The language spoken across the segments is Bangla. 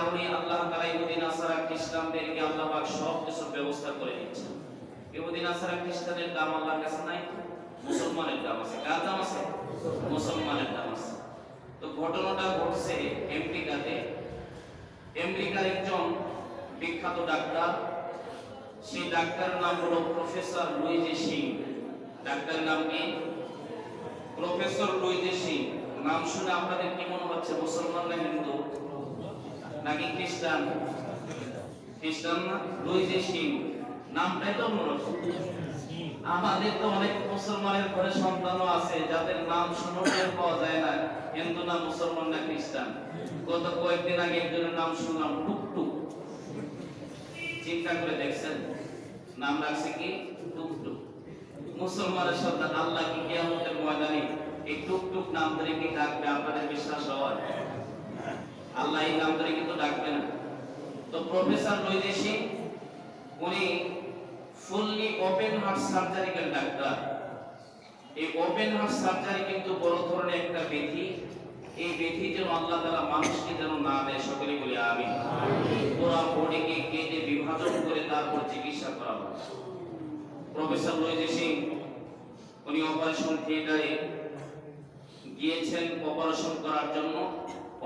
কারণে আল্লাহ তাআলা ইহুদি নাসারা খ্রিস্টানদেরকে আল্লাহ পাক সব কিছুর ব্যবস্থা করে দিচ্ছেন। ইহুদি নাসারা খ্রিস্টানের দাম আল্লাহর কাছে নাই, মুসলমানের দাম আছে। কার দাম আছে? মুসলমানের দাম আছে। তো ঘটনাটা ঘটছে আমেরিকাতে। আমেরিকার একজন বিখ্যাত ডাক্তার, সেই ডাক্তারের নাম হলো প্রফেসর লুইজি সিং। ডাক্তারের নাম কি? Professor Luigi Singh. নাম শুনে আপনাদের কি মনে হচ্ছে? মুসলমান না হিন্দু নাকি খ্রিস্টান? খ্রিস্টান না? লুইজি সিং নামটাই তো মনে হচ্ছে। আমাদের তো অনেক মুসলমানের ঘরে সন্তানও আছে যাদের নাম শুনে টের পাওয়া যায় না হিন্দু না মুসলমান না খ্রিস্টান। গত কয়েকদিন আগে একজনের নাম শুনলাম টুকটুক। চিন্তা করে দেখছেন, নাম রাখছে কি? টুকটুক। মুসলমানের সন্তান। আল্লাহ কি কিয়ামতের ময়দানে এই টুকটুক নাম ধরে কি ডাকবে? আপনাদের বিশ্বাস হয়? আল্লাহ এই নাম ধরে কিন্তু ডাকবে না। তো প্রফেসর লুইজি সিং উনি fully open heart surgical doctor. এই ওপেন হার্ট সার্জারি কিন্তু বড় ধরনের একটা ব্যাধি। এই ব্যাধি যেন আল্লাহ তাআলা মানুষকে যেন না দেয়, সকলে বলি আমিন। পুরো বডিকে কেটে বিভাজন করে তারপর চিকিৎসা করা হয়। প্রফেসর লুইজি সিং উনি অপারেশন থিয়েটারে গিয়েছেন অপারেশন করার জন্য,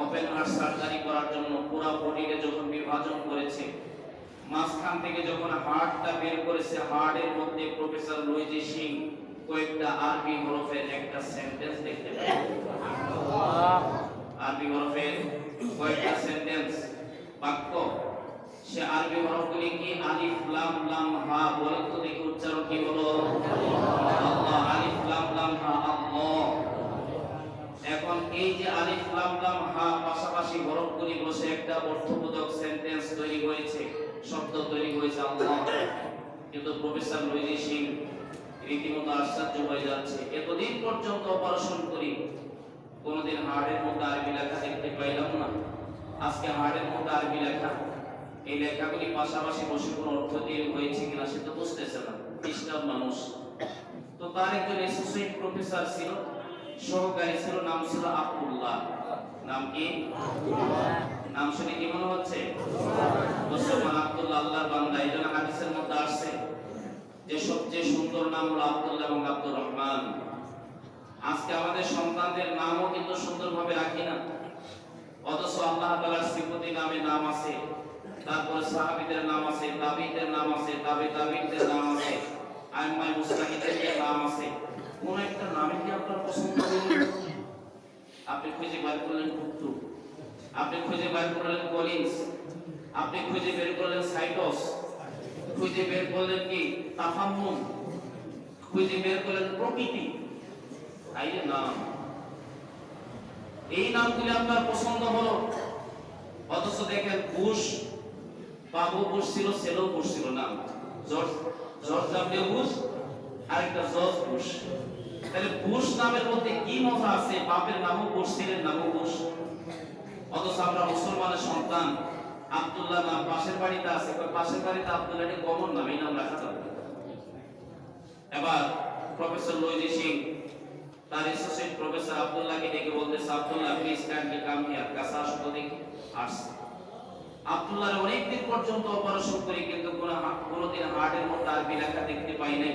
ওপেন হার্ট সার্জারি করার জন্য। পুরো বডিকে যখন বিভাজন করেছে, মাঝখান থেকে যখন হার্টটা বের করেছে, হার্টের মধ্যে প্রফেসর লুইজি সিং কয়েকটা আরবি হরফের একটা সেন্টেন্স দেখতে পেলেন। আরবি হরফের কয়েকটা সেন্টেন্স, বাক্য। সে আরবি হরফগুলি কি? আলিফ লাম লাম হা। বলে তো দেখি উচ্চারণ কি হলো? আল্লাহ। আলিফ লাম লাম হা, আল্লাহ। এখন এই যে আলিফ লাম লাম হা পাশাপাশি হরফগুলি বসে একটা অর্থবোধক সেন্টেন্স তৈরি হয়েছে, শব্দ তৈরি হয়েছে আল্লাহ। কিন্তু প্রফেসর লুইজি সিং রীতিমতো আশ্চর্য হয়ে যাচ্ছে। এতদিন পর্যন্ত অপারেশন করি, কোনদিন হার্টের মধ্যে আরবি লেখা দেখতে পাইলাম না। আজকে হার্টের মধ্যে আরবি লেখা, এই লেখাগুলি পাশাপাশি বসে কোন অর্থ দিয়ে হয়েছে কিনা সে তো বুঝতেছে না, খ্রিস্টান মানুষ। তো তার একজন অ্যাসোসিয়েট প্রফেসর ছিল, সহকারী ছিল, নাম ছিল আব্দুল্লাহ। নাম কি? নাম শুনে কি মনে হচ্ছে? মুসলমান আব্দুল্লাহ, আল্লাহর বান্দা। এই জন্য হাদিসের মধ্যে আসছে যে সবচেয়ে সুন্দর নাম হলো আব্দুল্লাহ এবং আব্দুর রহমান। আজকে আমাদের সন্তানদের নামও কিন্তু সুন্দরভাবে রাখি না, অথচ আল্লাহ তাআলার সিফতি নামে নাম আছে, তারপরে সাহাবীদের নাম আছে, তাবিঈদের নাম আছে, তাবিঈদের নাম আছে, আইম্মায়ে মুজতাহিদের নাম আছে। কোন একটা নামে কি আপনার পছন্দ হলো? আপনি খুঁজে বের করলেন টুকটুক, আপনি খুঁজে বের করলেন কলিন্স, আপনি খুঁজে বের করলেন সাইটোস, খুঁজে বের করলেন কি তাফাম্মুম, খুঁজে বের করলেন প্রকৃতি। আইরে নাম, এই নামগুলি আপনার পছন্দ হলো, অথচ দেখেন বুশ, বাবু বুশ ছিল, ছেলে বুশ ছিল, নাম জর্জ ডব্লিউ বুশ, আরেকটা জর্জ বুশ। তাহলে বুশ নামের মধ্যে কি মজা আছে? বাপের নামও বুশ, ছেলের নামও বুশ। অথচ আমরা মুসলমানের সন্তান, আব্দুল্লাহ নাম পাশের বাড়িতে আছে, পাশের বাড়িতে আব্দুল্লাহ এর কমন নাম, এই নাম রাখা যাবে। এবার প্রফেসর লুইজি সিং তার অ্যাসোসিয়েট প্রফেসর আব্দুল্লাহকে ডেকে বলতেছে, Abdullah please kindly come here, কাছে আসো তো দেখি। আসছে। আব্দুল্লাহর অনেকদিন পর্যন্ত অপারেশন করি কিন্তু কোনদিন হার্টের মধ্যে আরবি লেখা দেখতে পাই নাই।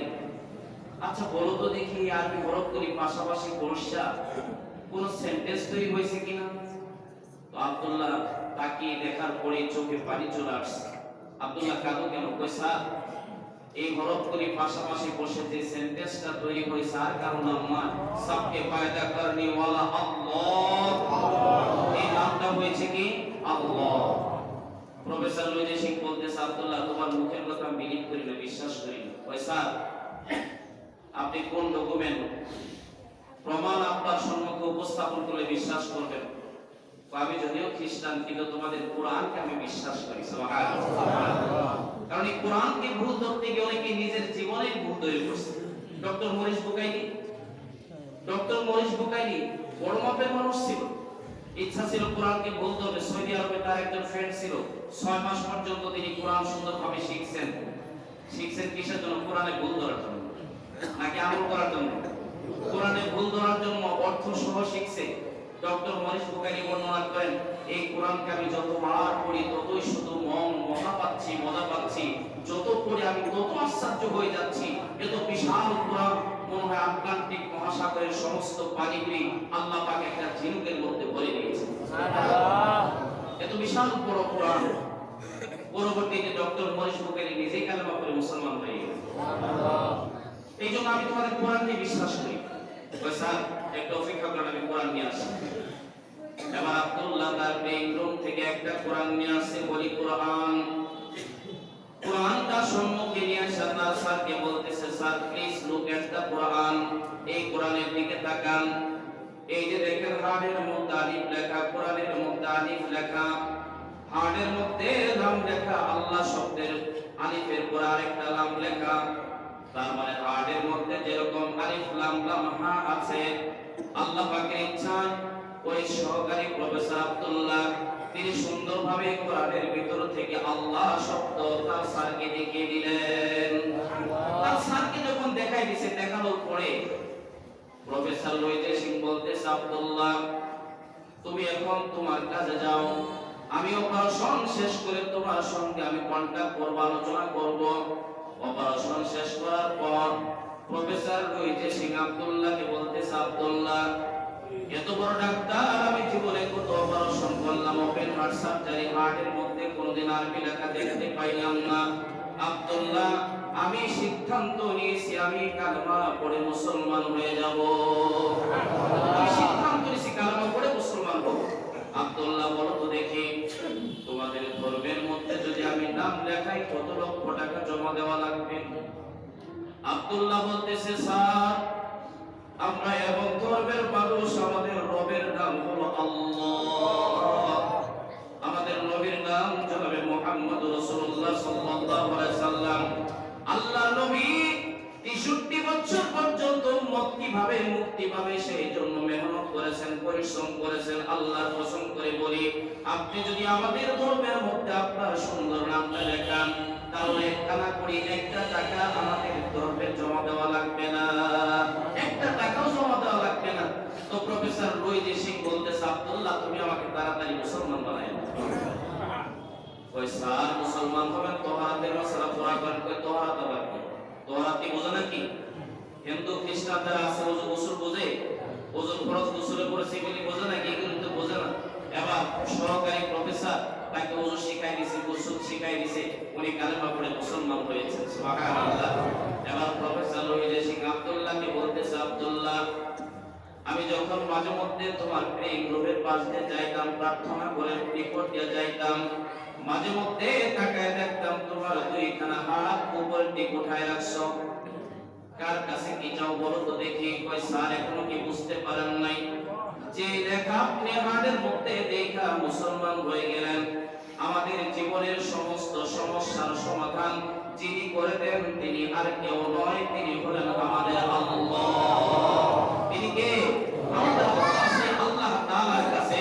আচ্ছা বলো তো দেখি এই আরবি হরফগুলি পাশাপাশি বসা কোন সেন্টেন্স তৈরি হয়েছে কিনা। তো আব্দুল্লাহ তাকিয়ে দেখার পরে চোখে পানি চলে আসছে। আব্দুল্লাহ কাঁদো কেন? কই স্যার, এই হরফগুলি পাশাপাশি বসে যে সেন্টেন্সটা তৈরি হয়েছে আর কারণ আম্মা সবকে পয়দা করনি ওয়ালা আল্লাহ, এই নামটা হয়েছে কি? আল্লাহ। প্রফেসর লুইজি সিং বলতেছে, আব্দুল্লাহ তোমার মুখের কথা বিলিভ করি না, বিশ্বাস করি না। কই স্যার, আপনি কোন ডকুমেন্ট প্রমাণ আপনার সম্মুখে উপস্থাপন করলে বিশ্বাস করবেন? আমি যদিও খ্রিস্টান কিন্তু তোমাদের কোরআনকে আমি বিশ্বাস করি। সুবহানাল্লাহ। কারণ এই কোরআনকে ভুল ধরতে গিয়ে অনেকে নিজের জীবনের ভুল তৈরি করছে। ডক্টর মরিস বুকাইলি বড় মাপের মানুষ ছিল, ইচ্ছা ছিল কোরআনকে ভুল ধরবে। সৌদি আরবে তার একজন ফ্রেন্ড ছিল, 6 মাস পর্যন্ত তিনি কোরআন সুন্দরভাবে শিখছেন। কিসের জন্য? কোরআনে ভুল ধরার জন্য নাকি আমল করার জন্য? কোরআনে ভুল ধরার জন্য অর্থ সহ শিখছে। ডক্টর মরিস বুখারী বর্ণনা করেন, এই কোরআনকে আমি যতবার পড়ি ততই শুধু মজা পাচ্ছি, যত পড়ি আমি তত আশ্চর্য হয়ে যাচ্ছি। এত বিশাল কোরআন, মনে হয় আটলান্টিক মহাসাগরের সমস্ত পানিগুলি আল্লাহ পাক একটা ঝিনুকের মধ্যে ভরে দিয়েছে। এত বিশাল বড় কোরআন। পরবর্তীতে ডক্টর মরিস বুখারী নিজেই কালেমা পড়ে মুসলমান হয়ে গেলেন। এই জন্য আমি তোমাদের কোরআন নিয়ে বিশ্বাস করি। স্যার একটা অপেক্ষা করেন, আমি কোরআন নিয়ে আসি। এবার আব্দুল্লাহ তার মেইন রুম থেকে একটা কোরআন নিয়ে আসে, বলি কোরআনটা সম্মুখে নিয়ে আসা তার স্যারকে বলতেছে, sir please look at the Quran, এই কোরআনের দিকে তাকান। এই যে দেখেন হার্ডের মধ্যে আলিফ লেখা, কোরআনের মধ্যে আলিফ লেখা, হার্ডের মধ্যে লাম লেখা, আল্লাহ শব্দের আলিফের পর আরেকটা লাম লেখা। তার মানে হার্ডের মধ্যে যেরকম আলিফ লাম লাম হা আছে, আল্লাহ পাকের ইচ্ছায় ওই সহকারী প্রফেসর আব্দুল্লাহ তিনি সুন্দরভাবে কোরআনের ভিতর থেকে আল্লাহ শব্দ তার স্যারকে দেখিয়ে দিলেন। তার স্যারকে যখন দেখাই দিয়েছে, দেখানোর পরে প্রফেসর লইতে সিং বলতেছে, আব্দুল্লাহ তুমি এখন তোমার কাজে যাও, আমি অপারেশন শেষ করে তোমার সঙ্গে আমি কন্টাক্ট করব, আলোচনা করব। অপারেশন শেষ করার পর প্রফেসর লইতে সিং আব্দুল্লাহকে বলতেছে, আব্দুল্লাহ এত বড় ডাক্তার, আমি জীবনে কত অপারেশন করলাম, ওপেন হার্ট সার্জারি, হার্টের মধ্যে কোনোদিন আরবি লেখা দেখতে পাইলাম না। আব্দুল্লাহ আমি সিদ্ধান্ত নিয়েছি, আমি কালেমা পড়ে মুসলমান হয়ে যাব। আমি সিদ্ধান্ত নিয়েছি কালেমা পড়ে মুসলমান হব। আব্দুল্লাহ বলো তো দেখি, তোমাদের ধর্মের মধ্যে যদি আমি নাম লেখাই কত লক্ষ টাকা জমা দেওয়া লাগবে? আব্দুল্লাহ বলতেছে, স্যার আমরা এবং ধর্মের মানুষ, আমাদের রবের নাম হলো আল্লাহ, আমাদের নবীর নাম জনাবে মুহাম্মদ রাসূলুল্লাহ সাল্লাল্লাহু আলাইহি সাল্লাম। আল্লাহ নবী 63 বছর পর্যন্ত মুক্তি পাবে সেই জন্য মেহনত করেছেন, পরিশ্রম করেছেন। আল্লাহর কসম করে বলি, আপনি যদি আমাদের ধর্মের মধ্যে আপনার সুন্দর নামটা লেখান, তাহলে একখানা করে একটা টাকা আমাদের ধর্মে জমা দেওয়া লাগবে না, একটা টাকাও জমা দেওয়া লাগবে না। তো প্রফেসর রুইজি সিং বলতেছে, আব্দুল্লাহ তুমি আমাকে তাড়াতাড়ি মুসলমান বানায় দাও। ওই স্যার মুসলমান হবেন, তোহারাতের মাসালা পড়া করেন, কই তোহারাত আবার কি? তোহারাত কি বোঝে নাকি? হিন্দু খ্রিস্টান যারা আছে ওযু গোসল বোঝে, ওযু ফরজ গোসলে পড়েছে এগুলি বোঝে না, এগুলি তো বোঝে না। এবার সহকারী প্রফেসর তাকে ওযু শিখাই দিয়েছে, গোসল শিখাই দিয়েছে, উনি কালেমা পড়ে মুসলমান হয়েছেন। সুবহানাল্লাহ। এবার প্রফেসর রুইজি সিং আব্দুল্লাহকে বলতেছে, আব্দুল্লাহ আমি যখন মাঝে মধ্যে তোমার এই গ্রহের পাশ দিয়ে যাইতাম, প্রার্থনা করে নিকট দিয়ে যাইতাম, মাঝে মধ্যে তাকায় দেখতাম তোমার দুইখানা হাত উপর দিকে উঠায় রাখছো। কার কাছে কি চাও বলো তো দেখি? কই স্যার এখনো কি বুঝতে পারেন নাই যে লেখা আপনি হাতের মধ্যে দেখা মুসলমান হয়ে গেলেন? আমাদের জীবনের সমস্ত সমস্যার সমাধান যিনি করে দেন তিনি আর কেউ নয়, তিনি হলেন আমাদের আল্লাহ। তিনি কে? আমাদের আল্লাহ তাআলার কাছে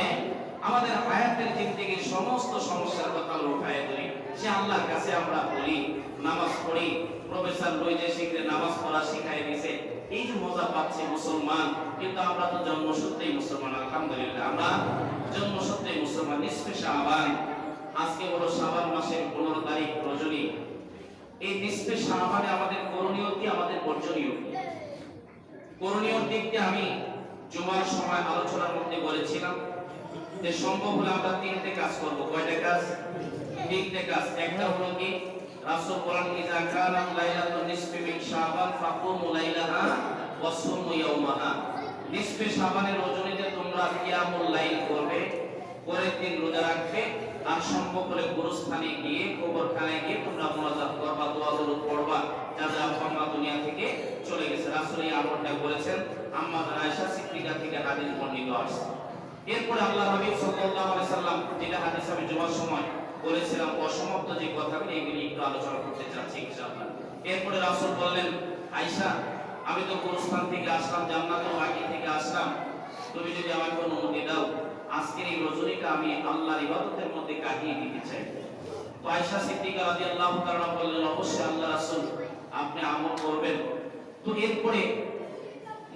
আমাদের হায়াতের জিন্দেগীর সমস্ত সমস্যার কথা উঠায় ধরি, সে আল্লাহর কাছে আমরা বলি, নামাজ পড়ি। প্রফেসর রুইজি সিংকে নামাজ পড়া শিখাই দিয়েছে। এই যে মজা পাচ্ছে মুসলমান, কিন্তু আমরা তো জন্মসূত্রেই মুসলমান। আলহামদুলিল্লাহ আমরা জন্মসূত্রেই মুসলমান। নিসফে শাবান, আজকে হলো শাবান মাসের 15 তারিখ রজনী। এই নিসফে শাবানে আমাদের করণীয় কি, আমাদের বর্জনীয় কি? করণীয় দিকটি আমি জুমার সময় আলোচনার মধ্যে বলেছিলাম যে সম্ভব হলে আমরা 3টে কাজ করব। কয়টা কাজ? 3টে কাজ। একটা হলো কি, রাসূল বলেন, ইজা কানা লাইলাতুন নিসফি মিন শাবান ফাকুমু লাইলাহা ওয়া সুমু ইয়াওমাহা। নিসফে শাবানের রজনীতে তোমরা কিয়ামুল লাইল করবে, করে 3 রোজা রাখবে, আর সম্ভব হলে গুরুস্থানে গিয়ে, কবরখানায় গিয়ে তোমরা মুনাজাত করবা, দোয়া দরুদ পড়বা, যারা আম্মা দুনিয়া থেকে চলে গেছে। রাসূল এই আমলটা করেছেন। আম্মা আয়েশা সিদ্দিকা থেকে হাদিস বর্ণিত আছে। এরপরে আল্লাহ হাবিব সাল্লাল্লাহু আলাইহি সাল্লাম, যেটা হাদিস আমি জুমার সময় বলেছিলাম, অসমাপ্ত যে কথাগুলি এগুলি একটু আলোচনা করতে চাচ্ছি ইনশাআল্লাহ। এরপরে রাসূল বললেন, আয়েশা আমি তো গুরুস্থান থেকে আসলাম, জান্নাতুল বাকি থেকে আসলাম, তুমি যদি আমাকে অনুমতি দাও, আজকের এই রজনীটা আমি আল্লাহর ইবাদতের মধ্যে কাটিয়ে দিতে চাই। তো আয়েশা সিদ্দিকা রাদিয়াল্লাহু তাআলা বললেন, অবশ্যই আল্লাহ রাসূল আপনি আমল করবেন। তো এরপরে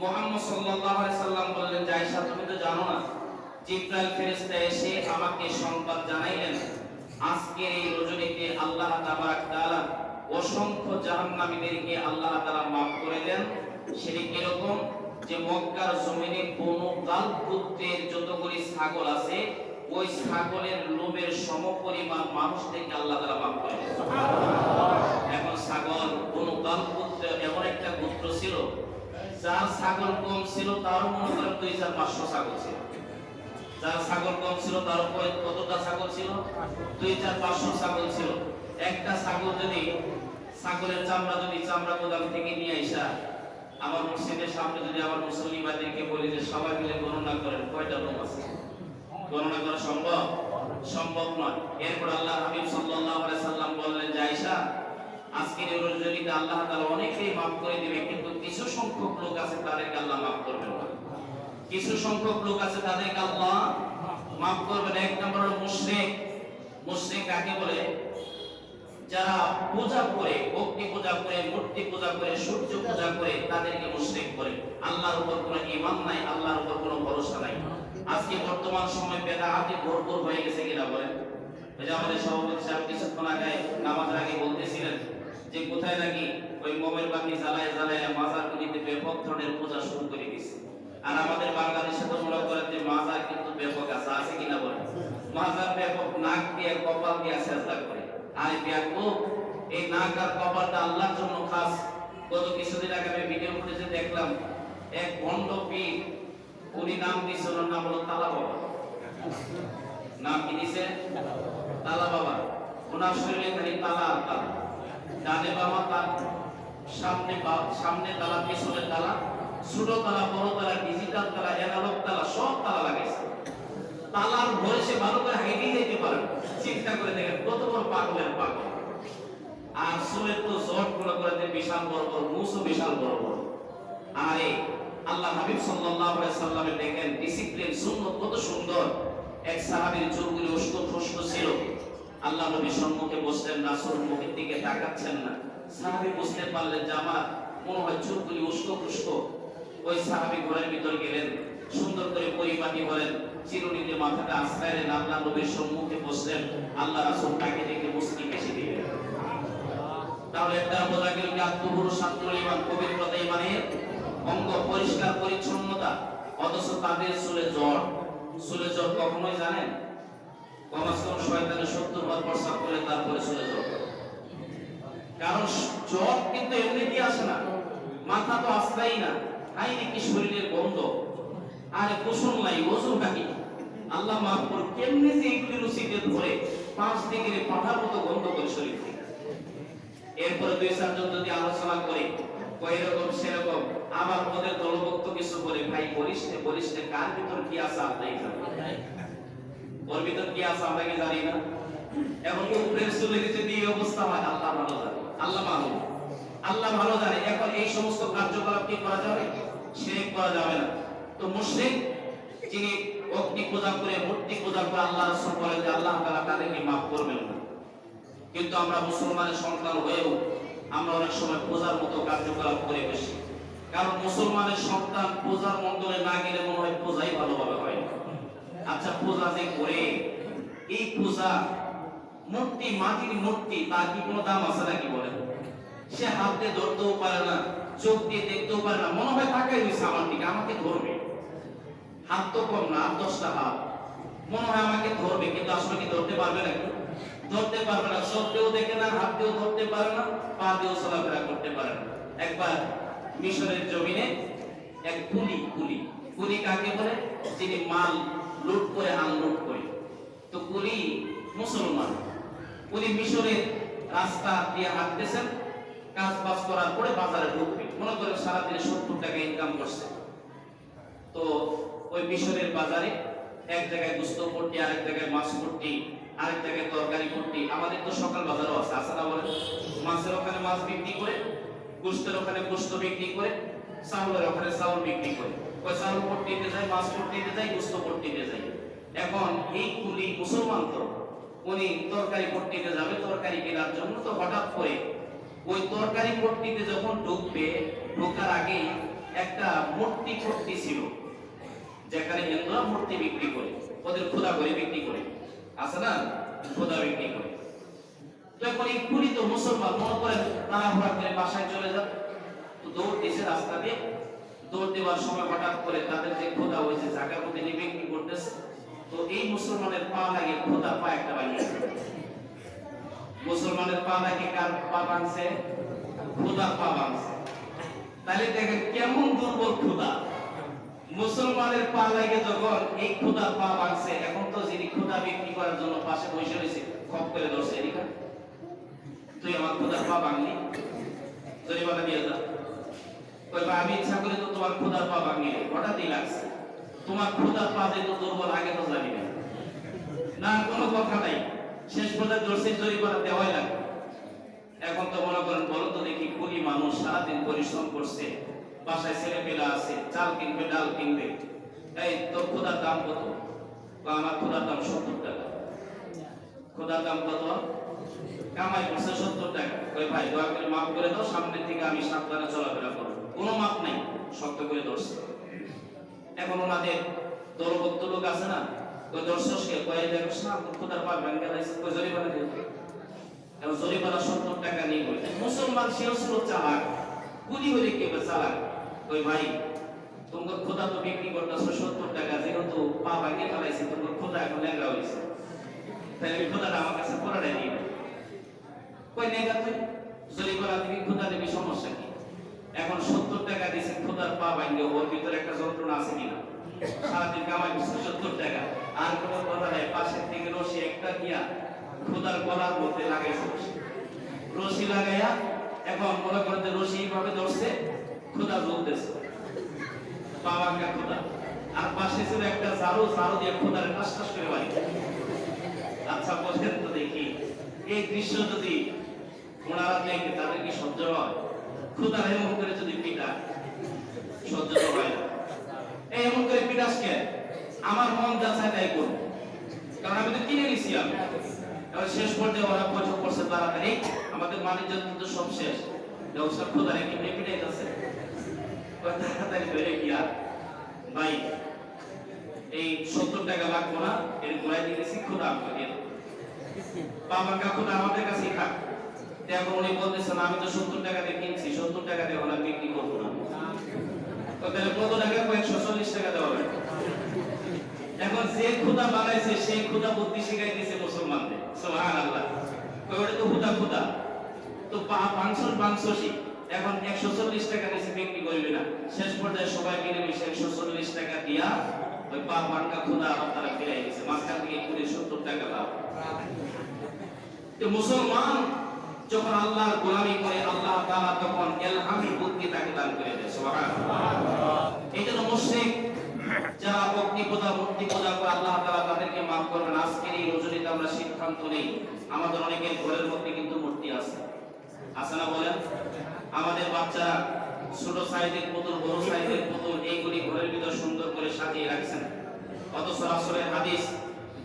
মুহাম্মদ সাল্লাল্লাহু আলাইহি সাল্লাম বললেন, আয়েশা তুমি তো জানো না জিবরাইল ফেরেশতা এসে আমাকে সংবাদ জানাইলেন, আজকের এই রজনীতে আল্লাহ তাবারক তাআলা অসংখ্য জাহান্নামীদেরকে আল্লাহ তাআলা মাফ করে দেন। সেটা কিরকম? যে মক্কার জমিনে বনু কালব গোত্রের যতগুলি ছাগল আছে, ওই ছাগলের লোমের সমপরিমাণ মানুষদেরকে আল্লাহ তাআলা মাফ করে দেন। এখন ছাগল বনু কালব গোত্র এমন একটা গোত্র ছিল যার ছাগল কম ছিল, তারও মনে করেন 2500 ছাগল ছিল। যার ছাগল কম ছিল তার উপরে কতটা ছাগল ছিল? 2500 ছাগল ছিল। একটা ছাগল যদি ছাগলের চামড়া গোদাম থেকে নিয়ে আসা আমার মসজিদের সামনে যদি আমার মুসল্লি ভাইদেরকে বলি যে সবাই মিলে গণনা করেন কয়টা লোম আছে, গণনা করা সম্ভব নয়। এরপর আল্লাহ হাবিব সাল্লাল্লাহু আলাইহি সাল্লাম বললেন যে আয়েশা, আজকের এই রজনীতে আল্লাহ তাআলা অনেকেই মাফ করে দিবে, কিন্তু কিছু সংখ্যক লোক আছে তাদেরকে আল্লাহ মাফ করবেন না। কিছু সংখ্যক লোক আছে তাদেরকে আল্লাহ মাফ করবেন। এক নম্বর হলো মুশরিক। মুশরিক কাকে বলে? যারা পূজা করে, ভক্তি পূজা করে, মূর্তি পূজা করে, সূর্য পূজা করে, তাদেরকে মুশরিক করে। আল্লাহর উপর কোনো ঈমান নাই, আল্লাহর উপর কোনো ভরসা নাই। আজকে বর্তমান সময় বেদাতে ভরপুর হয়ে গেছে কিনা বলেন? ওই যে আমাদের সভাপতি সাহেব কিছুক্ষণ আগে নামাজের আগে বলতেছিলেন যে কোথায় নাকি ওই মোমের বাতি জ্বালায় মাজারগুলিতে ব্যাপক ধরনের পূজা শুরু করে দিয়েছে। আর আমাদের বাংলাদেশে তো মনে করেন যে মাজার কিন্তু ব্যাপক আছে কিনা বলেন? মাজার ব্যাপক নাক দিয়ে কপাল দিয়ে সেজদা করে। আর ব্যাপক এই নাক আর কপালটা আল্লাহর জন্য খাস। গত কিছুদিন আগে আমি ভিডিও ফুটেজে দেখলাম এক ভণ্ড পীর, উনি নাম দিয়েছে, ওনার নাম হলো তালা বাবা। নাম কি দিয়েছে? তালা বাবা। ওনার শরীরে খালি তালা আর তালা, ডানে বাবা তার, সামনে তালা, পিছনে তালা, ছোট তালা, বড় তালা, ডিজিটাল তালা, অ্যানালগ তালা, সব তালা লাগাইছে। তালার ভরে সে ভালো করে হাইটেই যেতে পারে। চিন্তা করে দেখেন কত বড় পাগলের পাগল। আর চুলের তো জট গুলো করে বিশাল বড় বড়, মুছও বিশাল বড় বড়। আরে আল্লাহ হাবিব সাল্লাল্লাহু আলাইহি সাল্লামের দেখেন ডিসিপ্লিন, সুন্নাত কত সুন্দর। এক সাহাবীর চুলগুলি উস্কো খুস্কো ছিল। আল্লাহ নবী সম্মুখে বসলেন, রাসূল মুখের দিকে তাকাচ্ছেন না। সাহাবী বুঝতে পারলেন যে আমার মনে হয় চুলগুলি উস্কো খুস্কো। ওই সাহাবী ঘরের ভিতর গেলেন, সুন্দর করে পরিপাটি হলেন, চিরুনিতে মাথাটা আশ্রয়ের আল্লাহ নবীর সম্মুখে বসলেন। আল্লাহ রাসূল তাকে দেখে মুস্কি হেসে দিলেন। তাহলে একটা বোঝা গেল যে আত্মপুরুষ শাস্ত্রীয় ঈমান, পবিত্রতা ঈমানের অঙ্গ, পরিষ্কার পরিচ্ছন্নতা। অথচ তাদের চুলে জ্বর কখনোই জানেন? কমাস কম শয়তানের 70 বার প্রস্রাব করে তারপরে চুলে জ্বর। কারণ জ্বর কিন্তু এমনিতেই আসে না, মাথা তো আসলেই না। আইনি কি শরীরের গন্ধ, আরে গোসল নাই, ওযু নাই। আল্লাহ মাফ করুন, কেমনে যে এগুলি রুচিতে ধরে 5 ডিগ্রি পাঠার মতো গন্ধ করে শরীর থেকে। এরপরে 2-4 জন যদি আলোচনা করে এরকম সেরকম, আবার ওদের দলভুক্ত কিছু বলে, ভাই বলিস না, কার ভিতর কি আছে আপনি জানেন, ওর ভিতর কি আছে আমরা কি জানি না। এখন উপরের চুলে যদি এই অবস্থা হয়, আল্লাহ ভালো জানে, আল্লাহ ভালো জানে। এখন এই সমস্ত কার্যকলাপ কি করা যাবে? শিরক করা যাবে না। তো মুশরিক যিনি অগ্নি পূজা করে, মূর্তি পূজা করে, আল্লাহ রাসূল বলেন যে আল্লাহ তাআলা তাদেরকে maaf করবেন না। কিন্তু আমরা মুসলমানের সন্তান হয়েও আমরা অনেক সময় পূজার মতো কার্যকলাপ করে বসি। কারণ মুসলমানের সন্তান পূজার মণ্ডলে না গেলে মনে হয় পূজাই ভালোভাবে হয় না। আচ্ছা, পূজা যে করে, এই পূজা মূর্তি, মাটির মূর্তি, তার কি কোনো দাম আছে নাকি বলেন? সে হাত দিয়ে ধরতেও পারে না, চোখ দিয়ে দেখতেও পারে না, মনে হয় তাকাই হয়েছে আমার দিকে, আমাকে ধরবে। হাত তো কম না, 10টা হাত, মনে হয় আমাকে ধরবে, কিন্তু আসলে কি ধরতে পারবে নাকি? ধরতে পারবে না। চোখ দিয়েও দেখে না, হাত দিয়েও ধরতে পারে না, পা দিয়েও চলাফেরা করতে পারে না। একবার মিশরের জমিনে এক কুলি কাকে বলে? যিনি মাল লুট করে আনলোড করে। তো কুলি মুসলমান, উনি মিশরের রাস্তা দিয়ে হাঁটতেছেন, কাজ বাজ করার পরে বাজারে ঢুকবে। মনে করেন সারাদিনে 70 টাকা ইনকাম করছে। তো ওই মিশরের বাজারে এক জায়গায় গোশত পট্টি, আরেক জায়গায় মাছ পট্টি, আরেক জায়গায় তরকারি পট্টি। আমাদের তো সকাল বাজারও আছে, আছে না বলেন? মাছের ওখানে মাছ বিক্রি করে, গোশতের ওখানে গোশত বিক্রি করে, চাউলের ওখানে চাউল বিক্রি করে। ওই চাউল পট্টিতে যায়, মাছ পট্টিতে যায়, গোশত পট্টিতে যায়। এখন এই কুলি মুসলমান, তো উনি তরকারি পট্টিতে যাবে তরকারি কেনার জন্য। তো হঠাৎ করে ওই তরকারি পট্টিতে যখন ঢুকবে, ঢোকার আগে একটা মূর্তি ছিল, যেখানে হিন্দুরা মূর্তি বিক্রি করে, ওদের খোদা করে বিক্রি করে, আছে না, খোদা বিক্রি করে। তো এখন এই কুলি তো মুসলমান মনে করেন তাড়াহুড়া করে বাসায় চলে যান, তো দৌড় দিয়েছে রাস্তা দিয়ে, দৌড় দেওয়ার সময় হঠাৎ করে তাদের যে খোদা হয়েছে জায়গার মধ্যে নিয়ে বিক্রি করতেছে, তো এই মুসলমানের পা লাগে খোদা পা একটা বানিয়ে, মুসলমানের পা লাগে কার পা ভাঙছে? খোদা পা ভাঙছে। তাহলে দেখেন কেমন দুর্বল খোদা। মুসলমানের পা লাগে যখন এই খোদা পা ভাঙছে, এখন তো যিনি খোদা বিক্রি করার জন্য পাশে বসে রয়েছে খপ করে ধরছে, এদিকে তুই আমার খোদার পা ভাঙলি, জরিমানা দিয়ে যা। কই ভাই আমি ইচ্ছা করে তো তোমার খোদার পা ভাঙিনি, হঠাৎই লাগছে। তোমার খোদার পা যে তো দুর্বল আগে তো জানি না, না কোনো কথা নাই, শেষ পর্যন্ত ধরছে জরিমানা দেওয়াই লাগে। এখন তো মনে করেন বলো তো দেখি, কুলি মানুষ সারাদিন পরিশ্রম করছে, বাসায় ছেলে পেলা আছে, চাল কিনবে ডাল কিনবে, এই তোর খোদার দাম কত? আমার খোদার দাম 70 টাকা। খোদার দাম কত? কামাই করছে 70 টাকা। ওই ভাই দয়া করে মাফ করে দাও, সামনে থেকে আমি সাবধানে চলাফেরা করবো। কোনো মাপ নাই, শক্ত করে ধরছে। এখন ওনাদের দলবদ্ধ লোক আছে না, ওই দর্শককে কয়ে দেখছ না খোদার পা ভেঙে গেছে, ওই জরিমানা দিয়ে এবং জরিমানা 70 টাকা নিয়ে বলে। মুসলমান সেও ছিল চালাক, কুলি হলে কে চালাক। ওই ভাই তোমার খোদা তো বিক্রি করতেছো 70 টাকা, যেহেতু পা ভাঙিয়ে ফেলাইছে, তোমার খোদা এখন লেগা হয়েছে, তাহলে ওই খোদাটা আমার কাছে পড়াটাই নিয়ে কই নেগা তুই জরিমানা দিবি, খোদা দিবি, সমস্যা কি? এখন 70 টাকা দিয়েছে, খোদার পা ভাঙিয়ে, ওর ভিতরে একটা যন্ত্রণা আছে কিনা? সারাদিন কামাই করছে 70 টাকা, আর কোনো কথা নাই। পাশের থেকে রশি একটা দিয়া খোদার গলার মধ্যে লাগাইছে, রশি লাগাইয়া এখন মনে করেন যে রশি এইভাবে ধরছে, খোদা জ্বলতেছে, পা ভাঙা খোদা। আর পাশে ছিল একটা ঝাড়ু, ঝাড়ু দিয়ে খোদার টাস টাস করে বাড়ি। আচ্ছা বলেন তো দেখি, এই দৃশ্য যদি ওনারা দেখে তাদের কি সহ্য হয়? খোদার এমন করে যদি পিটা, সহ্য তো হয় না। এমন করে পিটাস কে? আমার মন যা চায় তাই করবো, কারণ আমি তো কিনে নিছি। আমি এবার শেষ পর্যায়ে ওরা বছর করছে তাড়াতাড়ি, আমাদের বাণিজ্য কিন্তু সব শেষ, ব্যবসা খোদারে কিনে পিটাইতেছে, তাড়াতাড়ি ধরে গিয়া ভাই এই 70 টাকা লাগবো না, এর গোড়ায় দিয়ে দিয়েছি, খোদা আমাকে বাবার কাকুটা আমাদের কাছেই থাক। এখন উনি বলতেছেন আমি তো 70 টাকা দিয়ে কিনছি, 70 টাকা দিয়ে ওরা বিক্রি করবো না। তাহলে কত টাকা? 140 টাকা দেওয়া হবে। এখন যে খোদা বানাইছে সেই খোদা বুদ্ধি শিখাই দিয়েছে মুসলমানদের, সুবহানাল্লাহ। ওটা তো খোদা খোদা তো বাংশি এখন 140 টাকা নিচে বিক্রি করবে না। শেষ পর্যায়ে সবাই মিলে মিশে 140 টাকা দিয়া ওই পা ভাঙা খোদা আবার তারা ফিরাই দিয়েছে, মাঝখান থেকে 70 টাকা লাভ। মুসলমান যখন আল্লাহর গোলামি করে, আল্লাহ তাআলা তখন ইলহামী বুদ্ধি তাকে দান করে দেয়, সুবহানাল্লাহ। এইজন্য মুশরিক যারা অগ্নি পূজা মূর্তি পূজা করে, আল্লাহ তাআলা তাদেরকে maaf করবেন। আজকের এই রজনীতে আমরা সিদ্ধান্ত নেই, আমাদের অনেকের ঘরের মধ্যে কিন্তু মূর্তি আছে, আছে না বলেন? আমাদের বাচ্চারা ছোট সাইজের পুতুল, বড় সাইজের পুতুল, এইগুলি ঘরের ভিতর সুন্দর করে সাজিয়ে রাখছেন। অথচ রাসূলের হাদিস,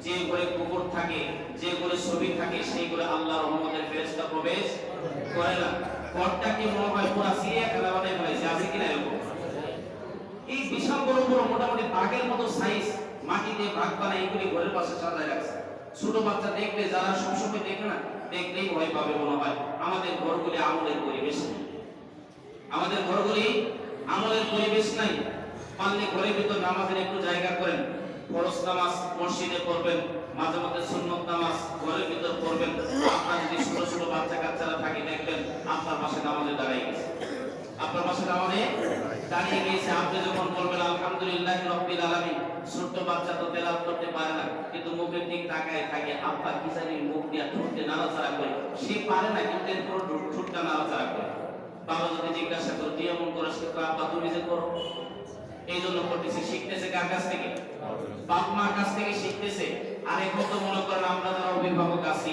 যে ঘরে কুকুর থাকে, যে ঘরে ছবি থাকে, সেই ঘরে আল্লাহর রহমতের ফেরেশতা প্রবেশ করে না। ঘরটাকে মনে হয় পুরো চিড়িয়াখানা বানাই ফেলেছে, আছে কিনা এরকম? এই বিশাল বড় বড় মোটামুটি বাঘের মতো সাইজ মাটিতে বাঘ বানাই এগুলি ঘরের পাশে সাজায় রাখছে। ছোট বাচ্চা দেখলে, যারা সবসময় দেখে না, দেখলেই ভয় পাবে মনে হয়। আমাদের ঘরগুলি আমলের পরিবেশ নেই, আমাদের ঘরগুলি আমলের পরিবেশ নাই। পারলে ঘরের ভিতর নামাজের একটু জায়গা করেন, ফরজ নামাজ মসজিদে পড়বেন, মাঝে মাঝে সুন্নত নামাজ ঘরের ভিতর পড়বেন। আপনার যদি ছোট ছোট বাচ্চা কাচ্চারা থাকে, দেখবেন আপনার পাশে নামাজে দাঁড়িয়ে গেছে, আপনার পাশে নামাজে দাঁড়িয়ে গেছে। আপনি যখন বলবেন আলহামদুলিল্লাহি রাব্বিল আলামিন, ছোট বাচ্চা তো তেলাওয়াত করতে পারে না, কিন্তু মুখের দিক তাকায় থাকে, আব্বা কি জানি মুখ দিয়া ঠোঁটে নাড়াচাড়া করে, সে পারে না কিন্তু এরপর ঠোঁটটা নাড়াচাড়া করে। বাবা যদি জিজ্ঞাসা করে তুই এমন করিস, কিন্তু আব্বা তুমি যে করো, এই জন্য করতেছে। শিখতেছে কার কাছ থেকে? বাপ মার কাছ থেকে শিখতেছে। আর এখন তো মনে করেন আমরা যারা অভিভাবক আছি,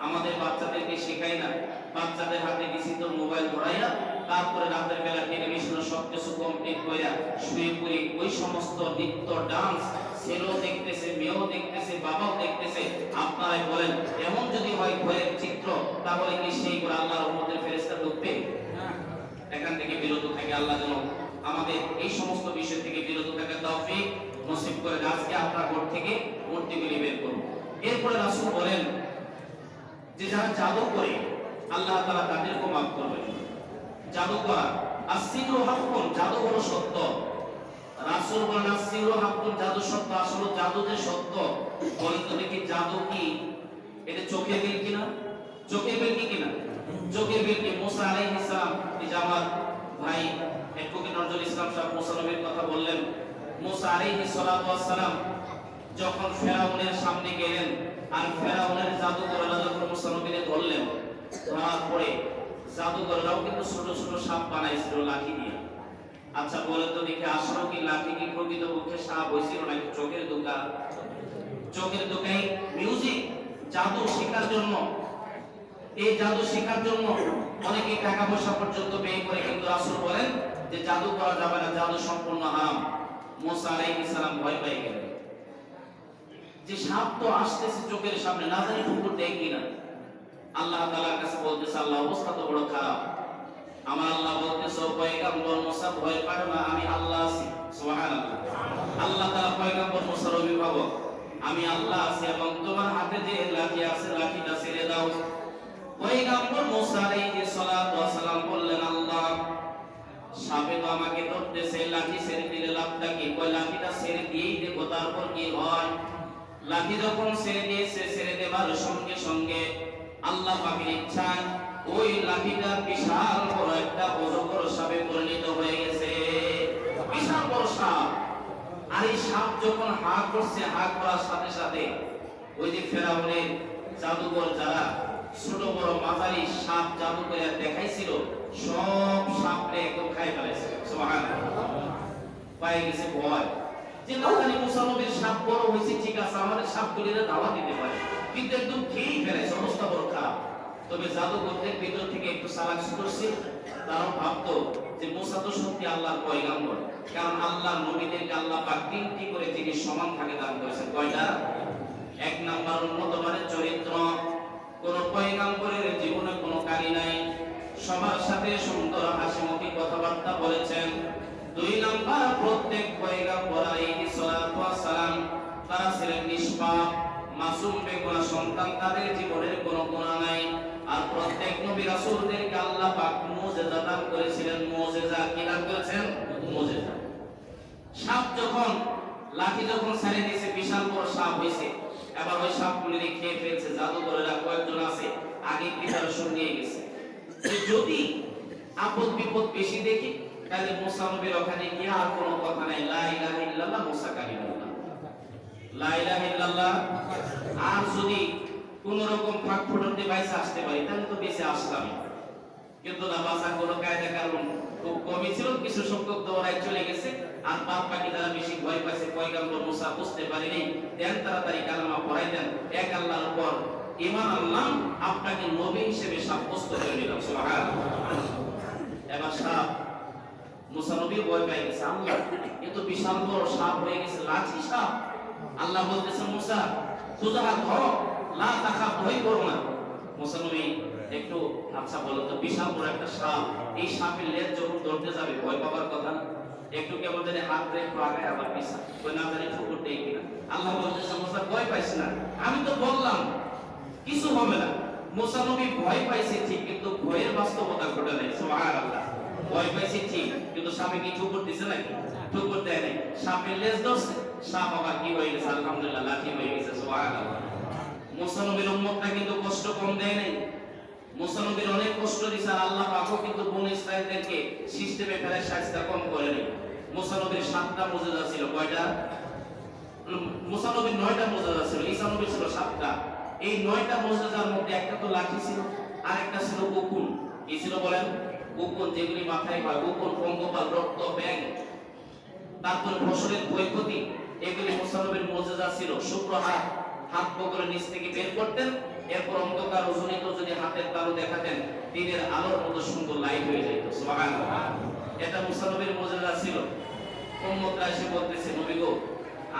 আমাদের বাচ্চাদেরকে শেখাই না, বাচ্চাদের হাতে দিছি তো মোবাইল ধরাইয়া, তারপরে রাতের বেলা টেলিভিশনে সবকিছু কমপ্লিট কইরা শুয়ে পড়ি, ওই সমস্ত নৃত্য ডান্স ছেলেও দেখতেছে, মেয়েও দেখতেছে, বাবাও দেখতেছে। আপনারাই বলেন, এমন যদি হয় ঘরের চিত্র, তাহলে কি সেই করে আল্লাহর রহমতের ফেরেশতা ঢুকবে? এখান থেকে বিরত থাকে। আল্লাহ যেন আমাদের এই সমস্ত বিষয় থেকে বিরত থাকার তৌফিক নসিব করে। আজকে আপনার ঘর থেকে মূর্তিগুলি বের করুন। এরপরে রাসূল বলেন যে যারা জাদু করে আল্লাহ তাআলা তাদেরকে মাফ করবেন। জাদু করা আসিরু হাক্কুন, জাদু হলো সত্য। রাসূল বলেন আসিরু হাক্কুন, জাদু সত্য। আসলে জাদু যে সত্য, বলেন তো দেখি জাদু কি? এটা চোখের বিল কিনা? চোখের বিল কি কিনা? চোখের বিল কি? মুসা আলাইহিস সালাম, এই যে আমার ভাই এডভোকেট নজরুল ইসলাম সাহেব মুসা নবীর কথা বললেন। মুসা আলাইহিস সালাম যখন ফেরাউনের সামনে গেলেন, আর ফেরাউনের জাদুকররা যখন মুসা নবীকে ধরলেন, ধরার পরে জাদুকররাও কিন্তু ছোট ছোট সাপ বানাইছিল লাঠি দিয়ে। আচ্ছা বলেন তো দেখি, আসলে কি লাঠি কি প্রকৃতপক্ষে সাপ হয়েছিল নাকি চোখের দোকা? চোখের দোকায় মিউজিক জাদু শেখার জন্য, এই জাদু শেখার জন্য অনেকে টাকা পয়সা পর্যন্ত ব্যয় করে, কিন্তু রাসূল বলেন যে জাদু করা যাবে না, জাদু সম্পূর্ণ হারাম। মুসা আলাইহিস সালাম ভয় পেয়ে গেলেন যে সাপ তো আসতেছে চোখের সামনে, না জানি ঠুকুর দেয় কিনা। আল্লাহ তাআলার কাছে বলতেছে, আল্লাহ অবস্থা তো বড় খারাপ। আমার আল্লাহ বলতেছে, পয়গম্বর মুসা ভয় পাও না, আমি আল্লাহ আছি। সুবহানাল্লাহ। আল্লাহ তাআলা পয়গম্বর মুসার অভিভাবক, আমি আল্লাহ আছি এবং তোমার হাতে যে লাঠি আছে লাঠিটা ছেড়ে দাও। পয়গম্বর মুসা আলাইহিস সালাম বললেন, আল্লাহ সাপে তো আমাকে ধরতেছে, লাঠি ছেড়ে দিলে লাভটা কি? কয় লাঠিটা ছেড়ে দিয়েই দেখো তারপর কি হয়। লাঠি যখন ছেড়ে দিয়েছে, ছেড়ে দেবার সঙ্গে সঙ্গে আল্লাহ পাকের ইচ্ছায় ওই লাঠিটা বিশাল বড় একটা অজগর সাপে পরিণত হয়ে গেছে। বিশাল বড় সাপ। আর এই সাপ যখন হা করছে, হা করার সাথে সাথে ওই যে ফেরাউনের জাদুকর যারা ছোট বড় মাঝারি সাপ জাদু করে দেখাইছিল, সব সাপরে একদম খাই ফেলেছে। সুবহানাল্লাহ। পায়ে গেছে ভয় যে না জানি মুসা নবীর সাপ বড় হয়েছে, ঠিক আছে আমাদের সাপগুলিরা দাওয়া দিতে পারে, কিন্তু একদম খেয়েই ফেলেছে, অবস্থা বড় খারাপ। তবে জাদুকরদের ভিতর থেকে একটু চালাক করছে, তারা ভাবতো যে মুসা তো সত্যি আল্লাহর পয়গম্বর, কারণ আল্লাহর নবীদেরকে আল্লাহ পাক তিনটি করে জিনিস সমান ভাগে দান করেছেন। কয়টা? এক নাম্বার উন্নত মানের চরিত্র, কোন পয়গম্বরের জীবনে কোনো কালি নাই, সবার সাথে সুন্দর হাসিমুখী কথাবার্তা বলেছেন। দুই নাম্বার, প্রত্যেক পয়গম্বর আলাইহিস সালাতু ওয়াস সালাম তারা ছিলেন নিষ্পাপ, মাসুম, বেগুনাহ সন্তান, তাদের জীবনের কোনো গুনাহ নাই। আর প্রত্যেক নবী রাসূলদেরকে আল্লাহ পাক মুজিজা দান করেছিলেন। মুজিজা কি দান করেছেন? মুজিজা। সাপ যখন লাঠি যখন ছেড়ে দিয়েছে, বিশাল বড় সাপ হয়েছে, এবার ওই সাপগুলি খেয়ে ফেলছে। জাদুকরেরা কয়েকজন আছে আগে প্রিপারেশন নিয়ে গেছে যে যদি আপদ বিপদ বেশি দেখি তাহলে মুসা নবীর ওখানে গিয়ে আর কোনো কথা নাই, লা ইলাহা ইল্লাল্লাহ মুসা কালিমুল্লাহ, লা ইলাহা ইল্লাল্লাহ। আর যদি কোন রকম ফাঁক ফোড়নতে বাইসে আসতে পারি তাহলে তো বেঁচে আসলামই, কিন্তু না, বাঁচার কোনো কায়দা কারণ খুব কমই ছিল। কিছু সংখ্যক দৌড়ায় চলে গেছে, আর বাদ বাকি যারা বেশি ভয় পাইছে, পয়গম্বর মুসা বুঝতে পারেনি, দেন তাড়াতাড়ি কালেমা পড়াই দেন, এক আল্লাহর উপর ঈমান আনলাম, আপনাকে নবী হিসেবে সাব্যস্ত করে নিলাম। সুবহানাল্লাহ। এবার সাপ, মুসা নবী ভয় পেয়ে গেছে, আল্লাহ এ তো বিশাল বড় সাপ হয়ে গেছে, লাঠি সাপ। আল্লাহ বলতেছে, মুসা সোজা হাত ধরো, লা তাখাফ, ভয় করো না। মুসা নবী একটু, আচ্ছা বলো তো, বিশাল বড় একটা সাপ, এই সাপের লেজ যখন ধরতে যাবে ভয় পাবার কথা না? একটু কেমন জানি হাত ধরে একটু আগায় আবার পিছা, ওই না জানি ঠুকুর দেয় কিনা। আল্লাহ বলতেছে, মুসা ভয় পাইস না, আমি তো বললাম কিছু হবে না। মুসা নবী ভয় পাইছে ঠিক, কিন্তু ভয়ের বাস্তবতা ঘটে নাই। সুবহানাল্লাহ। ভয় পাইছে ঠিক, কিন্তু সাপে কি ঠুকুর দিছে নাকি? ঠুকুর দেয় নাই। সাপের লেজ ধরছে, সাপ আবার কি হয়ে গেছে? আলহামদুলিল্লাহ, লাঠি হয়ে গেছে। সুবহানাল্লাহ। মুসা নবীর উম্মতটা কিন্তু কষ্ট কম দেয় নাই, মুসা নবীর অনেক কষ্ট দিয়েছে। আর আল্লাহ পাকও কিন্তু বনী ইসরাঈলদেরকে সিস্টেমে ফেলে শায়েস্তা কম করেনি। মুসা নবীর 7টা মুজিজা ছিল। কয়টা? মুসা নবীর 9টা মুজিজা ছিল, ঈসা নবীর ছিল 7টা। এই 9টা মুজিজার মধ্যে একটা তো লাঠি ছিল, আর একটা ছিল বকুন। কি ছিল বলেন? বকুন, যেগুলি মাথায় হয়, বকুন, পঙ্গপাল, রক্ত, ব্যাঙ, তারপর ফসলের ক্ষয়ক্ষতি, এগুলি মুসা নবীর মুজিজা ছিল। শুক্র হাত, হাত বগলের নিচ থেকে বের করতেন, এরপর অন্ধকার রজনীত যদি হাতের তালু দেখাতেন, দিনের আলোর মতো সুন্দর লাইট হয়ে যেত। সুবহানাল্লাহ। এটা মুসা নবীর মুজিজা ছিল। উম্মতরা এসে বলতেছে, নবী গো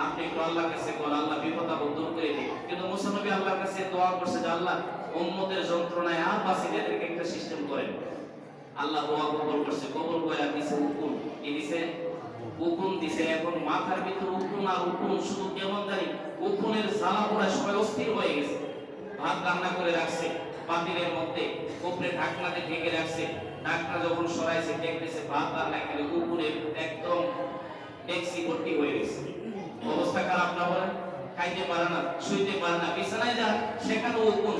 আপনি একটু আল্লাহর কাছে বল, আল্লাহ বিপদ আপদ দূর করে দিন। কিন্তু মুসা নবী আল্লাহর কাছে দোয়া করছে যে আল্লাহ উম্মতের যন্ত্রণায় আর বাঁচিয়ে এদেরকে একটা সিস্টেম করেন। আল্লাহ দোয়া কবুল করছে, কবুল করে দিছে হুকুম। কি দিছে? উকুন দিছে, এখন মাথার ভিতর উকুন আর উকুন, শুধু কেমন জানি উকুনের জ্বালা পোড়া সবাই অস্থির হয়ে গেছে। ভাত রান্না করে রাখছে পাতিলের মধ্যে, উপরে ঢাকনাতে ঢেকে রাখছে। ঢাকনা যখন সরাইছে দেখতেছে ভাত আর না খেলে উকুনের একদম ডেক্সি ভর্তি হয়ে গেছে। অবস্থা খারাপ না বলেন? খাইতে পারে না, শুইতে পারে না, বিছানায় যায় সেখানে উকুন,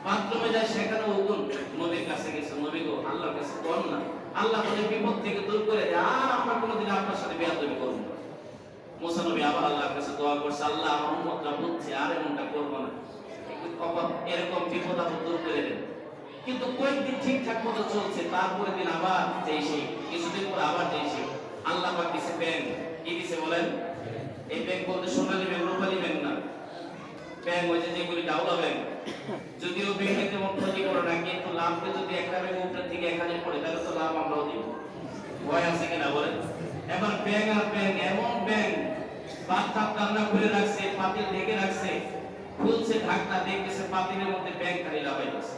বাথরুমে যায় সেখানে উকুন। নবীর কাছে গেছে, নবী গো আল্লাহর কাছে বল না, আল্লাহ বলে বিপদ থেকে দূর করে দেয়, আর আমরা কোনোদিন আপনার সাথে বেয়াদবি করব না। মুসা নবী আবার আল্লাহর কাছে দোয়া করছে, আল্লাহ আমার উম্মতরা বুঝছে, আর এমনটা করব না, এরকম বিপদ আপদ দূর করে দেন। কিন্তু কয়েকদিন ঠিকঠাক মতো চলছে, তারপরে দিন আবার যেই সেই, কিছুদিন পর আবার যেই সেই। আল্লাহ পাক দিছে ব্যাংক, কি দিছে বলেন? এই ব্যাংক বলতে সোনালী ব্যাংক, রূপালী ব্যাংক না, ব্যাংক হয়েছে যেগুলি ডাউলা ব্যাংক। যদিও ব্যাংকে তেমন ক্ষতি করে না, কিন্তু লাভকে যদি একটা ব্যাংক উপরের থেকে এখানে পড়ে তাহলে তো লাভ আমরাও দিব। ভয় আছে কিনা বলেন? এবার ব্যাংক আর ব্যাংক, এমন ব্যাংক ভাত টাত রান্না করে রাখছে, পাতিল ঢেকে রাখছে, খুলছে ঢাকনা, দেখতেছে পাতিলের মধ্যে ব্যাংক খালি লাগাইতেছে।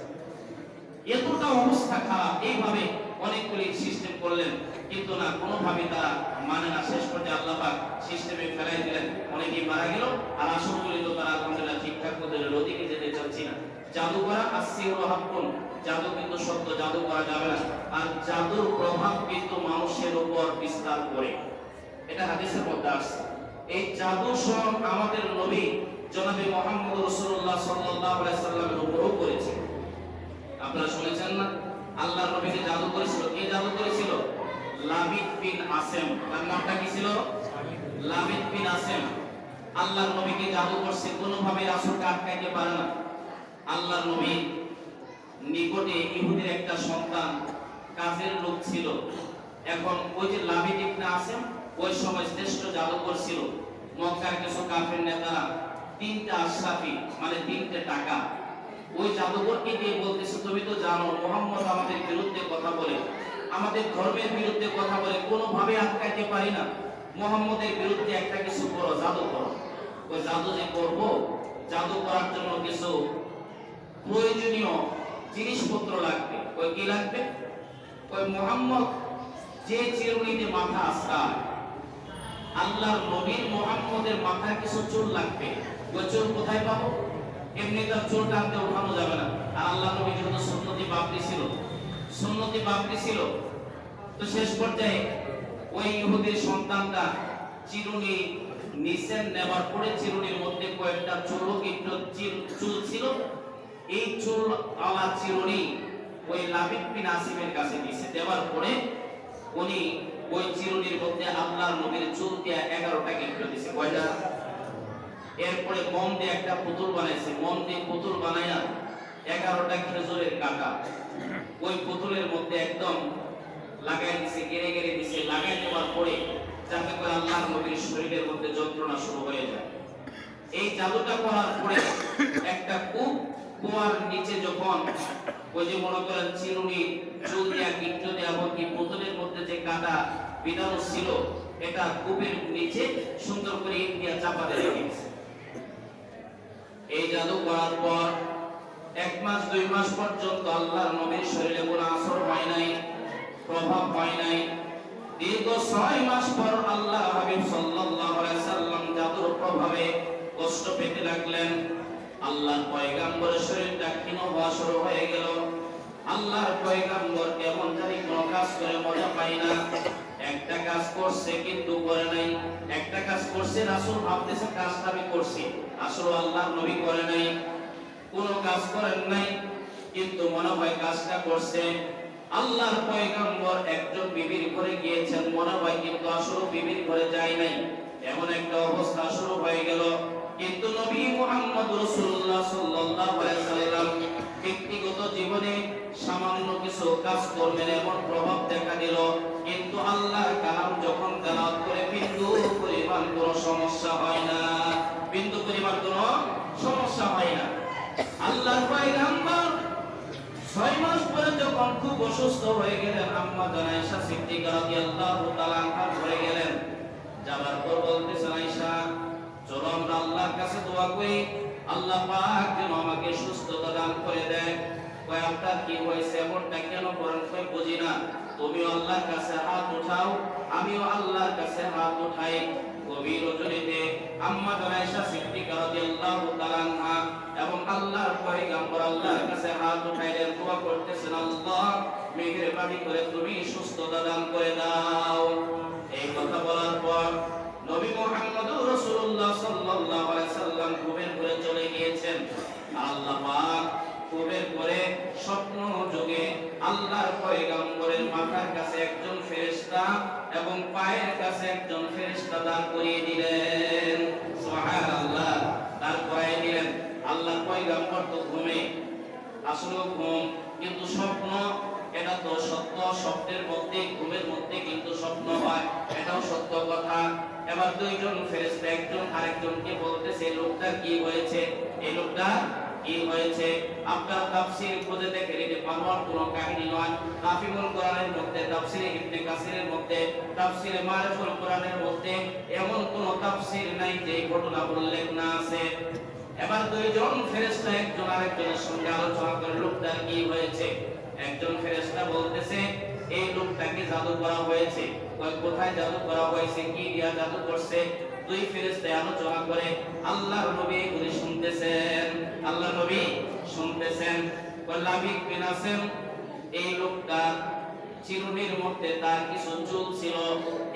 এতটা অবস্থা খারাপ। এইভাবে অনেকগুলি সিস্টেম করলেন, কিন্তু না, কোনোভাবে তারা মানে না। শেষ পর্যায়ে আল্লাহ পাক সিস্টেমে ফেলাই দিলেন, অনেকেই মারা গেল। আর আসলগুলি তো তারা আলহামদুলিল্লাহ ঠিকঠাক মতো ওদিকে যেতে চাচ্ছি না। জাদু করা আসসিহরু হাক্কুন, জাদু কিন্তু সত্য, জাদু করা যাবে না। আর জাদুর প্রভাব কিন্তু মানুষের উপর বিস্তার করে, এটা হাদিসের মধ্যে আসছে। এই জাদু সব আমাদের নবী জনাবে মুহাম্মদ রাসূলুল্লাহ সাল্লাল্লাহু আলাইহি সাল্লামের উপরও করেছে। আপনারা শুনেছেন না? আল্লাহর নবীকে জাদু করেছিল। কে জাদু করেছিল? লাবিদ বিন আসেম। তার নামটা কি ছিল? লাবিদ বিন আসেম। আল্লাহর নবীকে জাদু করছে, কোনোভাবে রাসূলকে আটকাইতে পারে না। আল্লাহর নবী নিকটে ইহুদির একটা সন্তান কাজের লোক ছিল। এখন ওই যে লাবিদ ইবনে আসেম ওই সময় শ্রেষ্ঠ জাদুকর ছিল। মক্কার কিছু কাফের নেতারা তিনটা আশরাফি, মানে তিনটে টাকা, ওই জাদুকরকে দিয়ে বলতেছে, তুমি তো জানো মুহাম্মদ আমাদের বিরুদ্ধে কথা বলে, আমাদের ধর্মের বিরুদ্ধে কথা বলে, কোনোভাবে আটকাইতে পারি না। মুহাম্মদের বিরুদ্ধে একটা কিছু করো, জাদু করো। ওই জাদু যে করব, জাদু করার জন্য কিছু প্রয়োজনীয় জিনিসপত্র লাগবে। ওই কি লাগবে? ওই মুহাম্মদ যে চিরুনিতে মাথা আছড়ায়, আল্লাহর নবীর মুহাম্মদের মাথায় কিছু চুল লাগবে। ওই চুল কোথায় পাবো? এমনি তার চুল টানতে উঠানো যাবে না। আর আল্লাহ নবী যেহেতু সুন্নতি বাপরি ছিল, তো শেষ পর্যায়ে ওই ইহুদির সন্তানটা চিরুনি নিচের নেবার পরে চিরুনির মধ্যে কয়েকটা চুল ছিল। এই চুল আলা চিরুনি ওই লাবিদ বিন আসিমের কাছে দিয়েছে। দেওয়ার পরে উনি ওই চিরুনির মধ্যে আল্লাহর নবীর চুল দিয়ে 11টা গিট্টো দিয়েছে। কয়টা? এরপরে মম দিয়ে একটা পুতুল বানাইছে, মম দিয়ে পুতুল বানাইয়া 11টা খেজুরের কাঁটা ওই পুতুলের মধ্যে একদম লাগাই দিছে, গেড়ে গেড়ে দিছে। লাগাই দেওয়ার পরে যাতে করে আল্লাহর নবীর শরীরের মধ্যে যন্ত্রণা শুরু হয়ে যায়। এই জাদুটা করার পরে একটা কূপ, কুয়ার নিচে যখন ওই যে মনে করেন চিরুনি, চুল দিয়া, গিট্টো দেয়া, এমনকি পুতুলের মধ্যে যে কাঁটা বিধানো ছিল, এটা কূপের নিচে সুন্দর করে ইট দিয়া চাপা দিয়ে রেখেছে। এই জাদু করার পর 1 মাস 2 মাস পর্যন্ত আল্লাহর নবীর শরীরে কোনো আসর হয় নাই, প্রভাব হয় নাই। দীর্ঘ 6 মাস পর আল্লাহ হাবিব সাল্লাল্লাহু আলাইহি সাল্লাম জাদুর প্রভাবে কষ্ট পেতে লাগলেন। আল্লাহর পয়গম্বরের শরীরটা ক্ষীণ হওয়া শুরু হয়ে গেল। আল্লাহর পয়গম্বর কেমন জানি কোনো কাজ করে মজা পায় না। একটা কাজ করছে কিন্তু করে নাই, একটা কাজ করছে রাসূল ভাবতেছে কাজটা আমি করছি, আসলে আল্লাহর নবী করে নাই। কোনো কাজ করেন নাই, কিন্তু মনে হয় কাজটা করছে। আল্লাহর পয়গম্বর একজন বিবির ঘরে গিয়েছেন মনে হয়, কিন্তু আসলে বিবির ঘরে যায় নাই। এমন একটা অবস্থা শুরু হয়ে গেল। কিন্তু নবী মুহাম্মদ রাসূলুল্লাহ সাল্লাল্লাহু আলাইহি সাল্লাম ব্যক্তিগত জীবনে সামান্য কিছু কাজ করবেন এমন প্রভাব দেখা দিল, কিন্তু আল্লাহর কালাম যখন তেলাওয়াত করে বিন্দু পরিমাণ কোনো সমস্যা হয় না, বিন্দু পরিমাণ কোনো সমস্যা হয় না। আল্লাহর পয়গম্বর 6 মাস পরে যখন খুব অসুস্থ হয়ে গেলেন, আম্মা জান আয়েশা সিদ্দিকা রাদিয়াল্লাহু তাআলা আনহা ঘরে গেলেন। যাবার পর বলতেছেন, আয়েশা চলো আমরা আল্লাহর কাছে দোয়া করি, আল্লাহ পাক যেন আমাকে সুস্থতা দান করে দেয়। কয় আপনার কি হয়েছে, এমনটা কেন করেন? কয় বুঝি না, তুমিও আল্লাহর কাছে হাত উঠাও, আমিও আল্লাহর কাছে হাত উঠাই। গভীর রজনীতে আম্মা আয়েশা সিদ্দিকা রাদিয়াল্লাহু তাআলা আনহা এবং আল্লাহর পয়গম্বর আল্লাহর কাছে হাত উঠাইলেন, দোয়া করতেছেন, আল্লাহ মেহেরবানি করে তুমি সুস্থতা দান করে দাও। এই কথা বলার পর নবী মুহাম্মদুর রাসূলুল্লাহ সাল্লাল্লাহু আলাইহি সাল্লাম ঘুমের ঘরে চলে গিয়েছেন। আল্লাহ পাক ঘুমের ঘরে স্বপ্ন যোগে আল্লাহর পয়গম্বরের মাথার কাছে একজন ফেরেশতা এবং পায়ের কাছে একজন ফেরেশতা দাঁড় করিয়ে দিলেন। সুবহানাল্লাহ, দাঁড় করিয়ে দিলেন। আল্লাহর পয়গম্বর তো ঘুমে, আসলে ঘুম কিন্তু স্বপ্ন, এটা তো সত্য। স্বপ্নের মধ্যে, ঘুমের মধ্যে কিন্তু স্বপ্ন হয়, এটাও সত্য কথা। এবার দুইজন ফেরেশতা একজন আরেকজনকে বলতেছে, লোকটা কি হয়েছে, এই লোকটা কি হয়েছে? আপনার তাফসীর খুঁজে দেখেন, এটা বানোয়ার কোনো কাহিনী নয়। তাফসীরুল কোরআনের মধ্যে, তাফসীরে ইবনে কাসিরের মধ্যে, তাফসীরে মারিফুল কোরআনের মধ্যে এমন কোন তাফসীর নাই যে ঘটনা উল্লেখ না আছে। এবার দুইজন ফেরেশতা একজন আরেকজনের সঙ্গে আলোচনা করে, লোকটার কি হয়েছে? একজন ফেরেশতা বলতেছে, এই লোকটাকে জাদু করা হয়েছে। কোথায় জাদু করা হয়েছে, কি দিয়া জাদু করছে? দুই ফেরেশতা আলোচনা করে আল্লাহর নবী এগুলি শুনতেছেন। আল্লাহর নবী শুনতেছেন। লাবিক বিন আসেম, এই লোকটা চিরুনির মধ্যে তার কিছু চুল ছিল,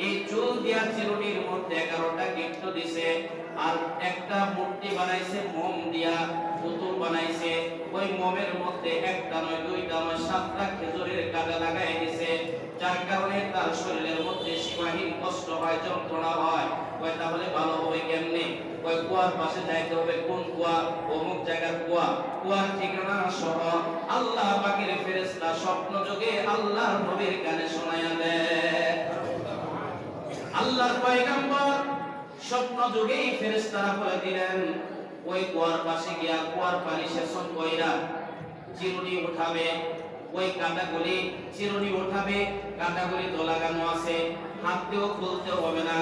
এই চুল দিয়া চিরুনির মধ্যে 11টা গিফট দিছে, আর একটা মূর্তি বানাইছে মোম দিয়া, পুতুল বানাইছে। ওই মোমের মধ্যে একটা নয়, দুইটা নয়, 7টা খেজুরের কাঁটা লাগাই দিছে, যার কারণে তার শরীরের মধ্যে সীমাহীন কষ্ট হয়, যন্ত্রণা হয়। কয় তাহলে ভালো হবে কেমনে? কয় কুয়ার পাশে যাইতে হবে। কোন কুয়া? অমুক জায়গার কুয়া। কুয়ার ঠিকানা সহ আল্লাহ পাকের ফেরেশতা স্বপ্ন যোগে আল্লাহর নবীর কানে শোনায়া দেয়। আল্লাহর পয়গম্বর স্বপ্ন যোগেই ফেরেশতারা বলে দিলেন, ওই কুয়ার পাশে গিয়া কুয়ার পানি সেচন কইরা চিরুনি উঠাবে, ওই কাঁটাগুলি চিরুনি উঠাবে, কাঁটাগুলি তো লাগানো আছে, হাত দিয়েও খুলতে হবে না।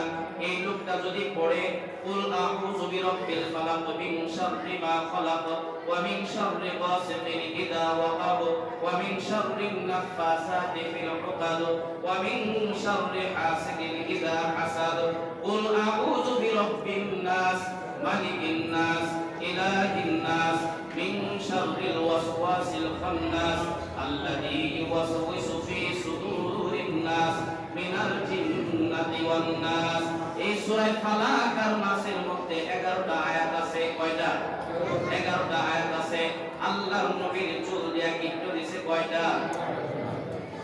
এই লোকটা যদি পড়ে, কুল আউযু বিরাব্বিল ফালাক মিন শাররি মা খালাক ওয়া মিন শাররি গাসিকিন ইযা ওয়াকাব ওয়া মিন শাররিন নাফাসাতি ফিল উকাদ ওয়া মিন শাররি হাসিদিন ইযা হাসাদ, কুল আউযু বিরাব্বিন নাস মালিকিন নাস ইলাহিন নাস মিন শাররিল ওয়াসওয়াসিল খান্নাস আল্লাযী ইউওয়াসওয়িসু ফি সুদুরিন নাস মিনাল জিন্নাতি ওয়ান নাস। এই সূরা ফালাক আর নাসের মধ্যে 11টা আয়াত আছে। কয়টা? 11টা আয়াত আছে। আল্লাহর নবীর চুল দিয়া গিফট দিয়েছে কয়টা?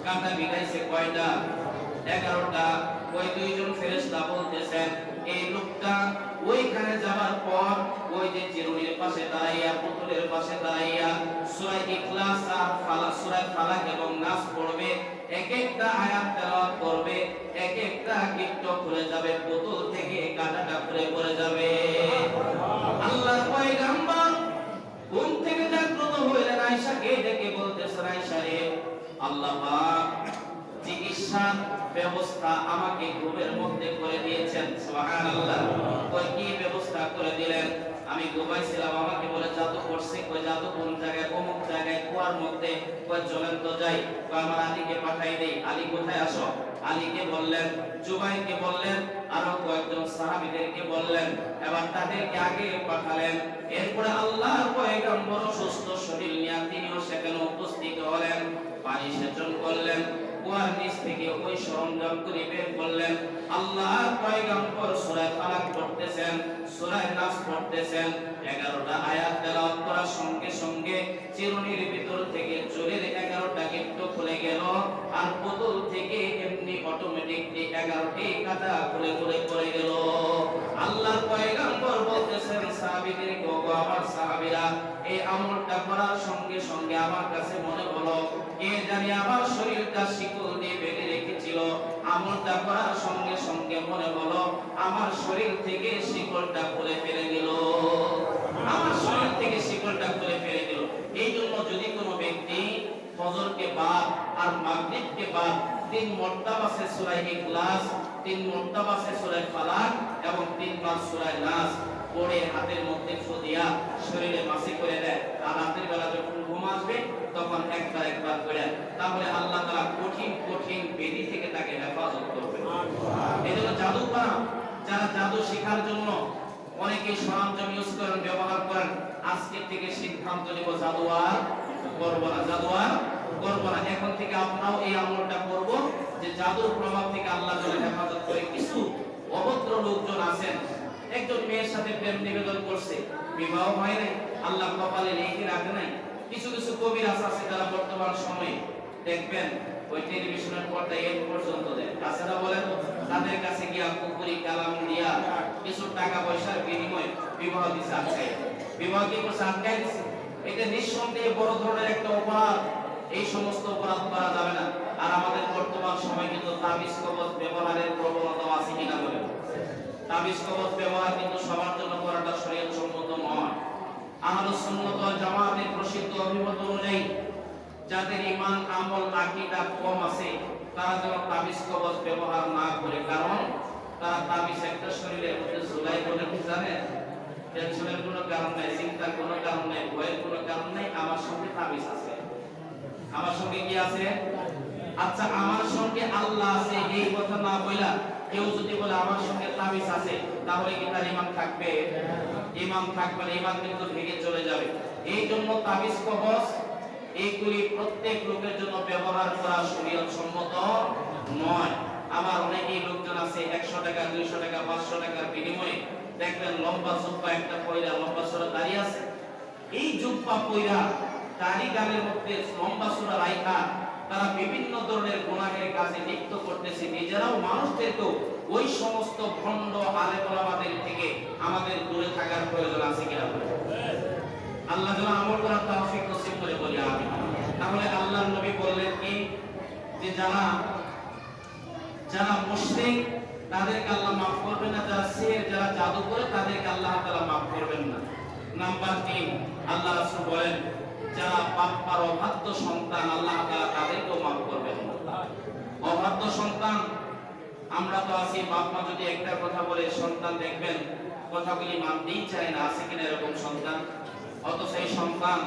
কাঁটা বিগাইছে কয়টা? 11টা। ওই দুইজন ফেরেশতা বলতেছেন, এই লোকটা ওইখানে যাবার পর ওই যে চিরুনির পাশে দাঁড়াইয়া, পুতুলের পাশে দাঁড়াইয়া সূরা ইখলাস আর ফালাক, সূরা ফালাক এবং নাস পড়বে, এক একটা আয়াত তেলাওয়াত করবে, এক একটা গিফট খুলে যাবে, পুতুল থেকে কাঁটাটা খুলে পড়ে যাবে। আল্লাহর পয়গম্বর ঘুম থেকে জাগ্রত হইলেন, আয়েশাকে ডেকে বলতেছেন, আয়েশা রে, আল্লাহ পাক চিকিৎসার ব্যবস্থা আমাকে ঘুমের মধ্যে করে দিয়েছেন। সুবহানাল্লাহ। কই কি ব্যবস্থা করে দিলেন? আমি ঘুমাইছিলাম, আমাকে বলে জাদু করছে। কই জাদু কোন জায়গায়? অমুক জায়গায় কুয়ার মধ্যে। কই চলেন তো যাই। কই আমার আলীকে পাঠাই দেই। আলী কোথায়? আসো। আলীকে বললেন, জুবাইরকে বললেন, আরো কয়েকজন সাহাবীদেরকে বললেন। এবার তাদেরকে আগে পাঠালেন। এরপরে আল্লাহর পয়গম্বর সুস্থ শরীর নিয়ে তিনিও সেখানে উপস্থিত হলেন। পানি সেচন করলেন, কুয়ার নিচ থেকে ওই সরঞ্জাম করে বের করলেন। আল্লাহর পয়গম্বর সূরা ফালাক পড়তেছেন, সূরা নাস পড়তেছেন। 11টা আয়াত তেলাওয়াত করার সঙ্গে সঙ্গে চিরুনির ভিতর থেকে চুলের 11টা গিফট খুলে গেল, আর পুতুল থেকে এমনি অটোমেটিকলি 11টি কাঁটা খুলে খুলে পড়ে গেল। আল্লাহর পয়গম্বর বলতেছেন সাহাবীদেরকে, ওগো আমার সাহাবীরা, এই আমলটা করার সঙ্গে সঙ্গে আমার কাছে মনে হলো কে জানি আমার শরীরটা শিকল দিয়ে বেঁধে রেখেছিল। আমলটা করার সঙ্গে সঙ্গে মনে হলো আমার শরীর থেকে শিকলটা খুলে ফেলে গেল, আমার শরীর থেকে শিকলটা খুলে ফেলে গেল। এই জন্য যদি কোনো ব্যক্তি ফজরকে বাদ আর মাগরিবকে বাদ 3 মর্তাবা সে সূরা ইখলাস, 3 মর্তাবা সে সূরা ফালাক এবং 3 বার সূরা নাস পড়ে হাতের মধ্যে ফুদিয়া শরীরে মাসি করে দেয়, আর রাতের বেলা যখন ঘুম আসবে তখন একবার একবার করে, তাহলে আল্লাহ তাআলা কঠিন কঠিন অনেকেই সরঞ্জাম ইউজ করেন, ব্যবহার করেন। আজকে থেকে সিদ্ধান্ত নিব জাদু আর করব না, জাদু আর করব না। এখন থেকে আপনারাও এই আমলটা করব যে জাদুর প্রভাব থেকে আল্লাহ যেন হেফাজত করে। কিছু অভদ্র লোকজন আছেন, একজন মেয়ের সাথে প্রেম নিবেদন করছে, বিবাহ হয় নাই, আল্লাহ কপালে লিখে রাখে নাই। কিছু কিছু কবিরাজ আছে যারা বর্তমান সময়ে দেখবেন ওই টেলিভিশনের পর্দায় এর পর্যন্ত দেয়, আছে না বলেন? তাদের কাছে গিয়া কুকুরি কালাম দিয়া কিছু টাকা পয়সার বিনিময়ে বিবাহ দিছে, আটকায়। বিবাহ কি করছে? আটকায় দিছে। এটা নিঃসন্দেহে বড় ধরনের একটা অপরাধ। এই সমস্ত অপরাধ করা যাবে না। আর আমাদের বর্তমান সময় কিন্তু তাবিজ কবজ ব্যবহারের প্রবণতা আছে কিনা বলেন? তাবিজ কবজ ব্যবহার কিন্তু সবার জন্য করাটা শরীয়ত সম্মত নয়। আহলুস সুন্নাত ওয়াল জামাতের প্রসিদ্ধ অভিমত অনুযায়ী যাদের ঈমান, আমল, আকীদা কম আছে তারা যেন তাবিজ কবজ ব্যবহার না করে। কারণ তারা তাবিজ একটা শরীরের মধ্যে ঝুলাই বলে কি জানেন? টেনশনের কোনো কারণ নাই, চিন্তার কোনো কারণ নাই, ভয়ের কোনো কারণ নাই। আমার সঙ্গে তাবিজ আছে, আমার সঙ্গে কি আছে? আচ্ছা, আমার সঙ্গে আল্লাহ আছে এই কথা না বইলা কেউ যদি বলে আমার সঙ্গে তাবিজ আছে, তাহলে কি তার ঈমান থাকবে? ঈমান থাকবে না, ঈমান কিন্তু ভেঙে চলে যাবে। এই জন্য তাবিজ কবজ এইগুলি প্রত্যেক লোকের জন্য ব্যবহার করা শরীয়ত সম্মত নয়। আমার অনেকেই লোকজন আছে 100 টাকা, 200 টাকা, 500 টাকার বিনিময়ে দেখবেন লম্বা জুব্বা একটা পয়রা, লম্বা সরা দাঁড়িয়ে আছে। এই জুব্বা পয়রা দাড়ি গালের মধ্যে লম্বা সরা রাইখা তারা বিভিন্ন ধরনের গুনাহের কাজে লিপ্ত করতেছে। নিজেরাও মানুষদেরকেও ওই সমস্ত ভণ্ড আলেম ওলামাদের থেকে আমাদের দূরে থাকার প্রয়োজন আছে কিনা? আল্লাহ যেন আমল করার তৌফিক নসিব করে, বলি আমিন। তাহলে আল্লাহর নবী বললেন কি যে যারা মুশরিক তাদেরকে আল্লাহ মাফ করবেন না, যারা সিহর, যারা জাদু করে তাদেরকে আল্লাহ তাআলা মাফ করবেন না। নাম্বার 3, আল্লাহ রাসূল বলেন যারা বাপ্পার অবাধ্য সন্তান আল্লাহ তাআলা তাদেরকেও মাফ করবেন না। অবাধ্য সন্তান আমরা তো আছি, বাপ মা যদি একটা কথা বলে সন্তান দেখবেন কথাগুলি মানতেই চায় না, আছে কিনা এরকম সন্তান? অথচ এই সন্তান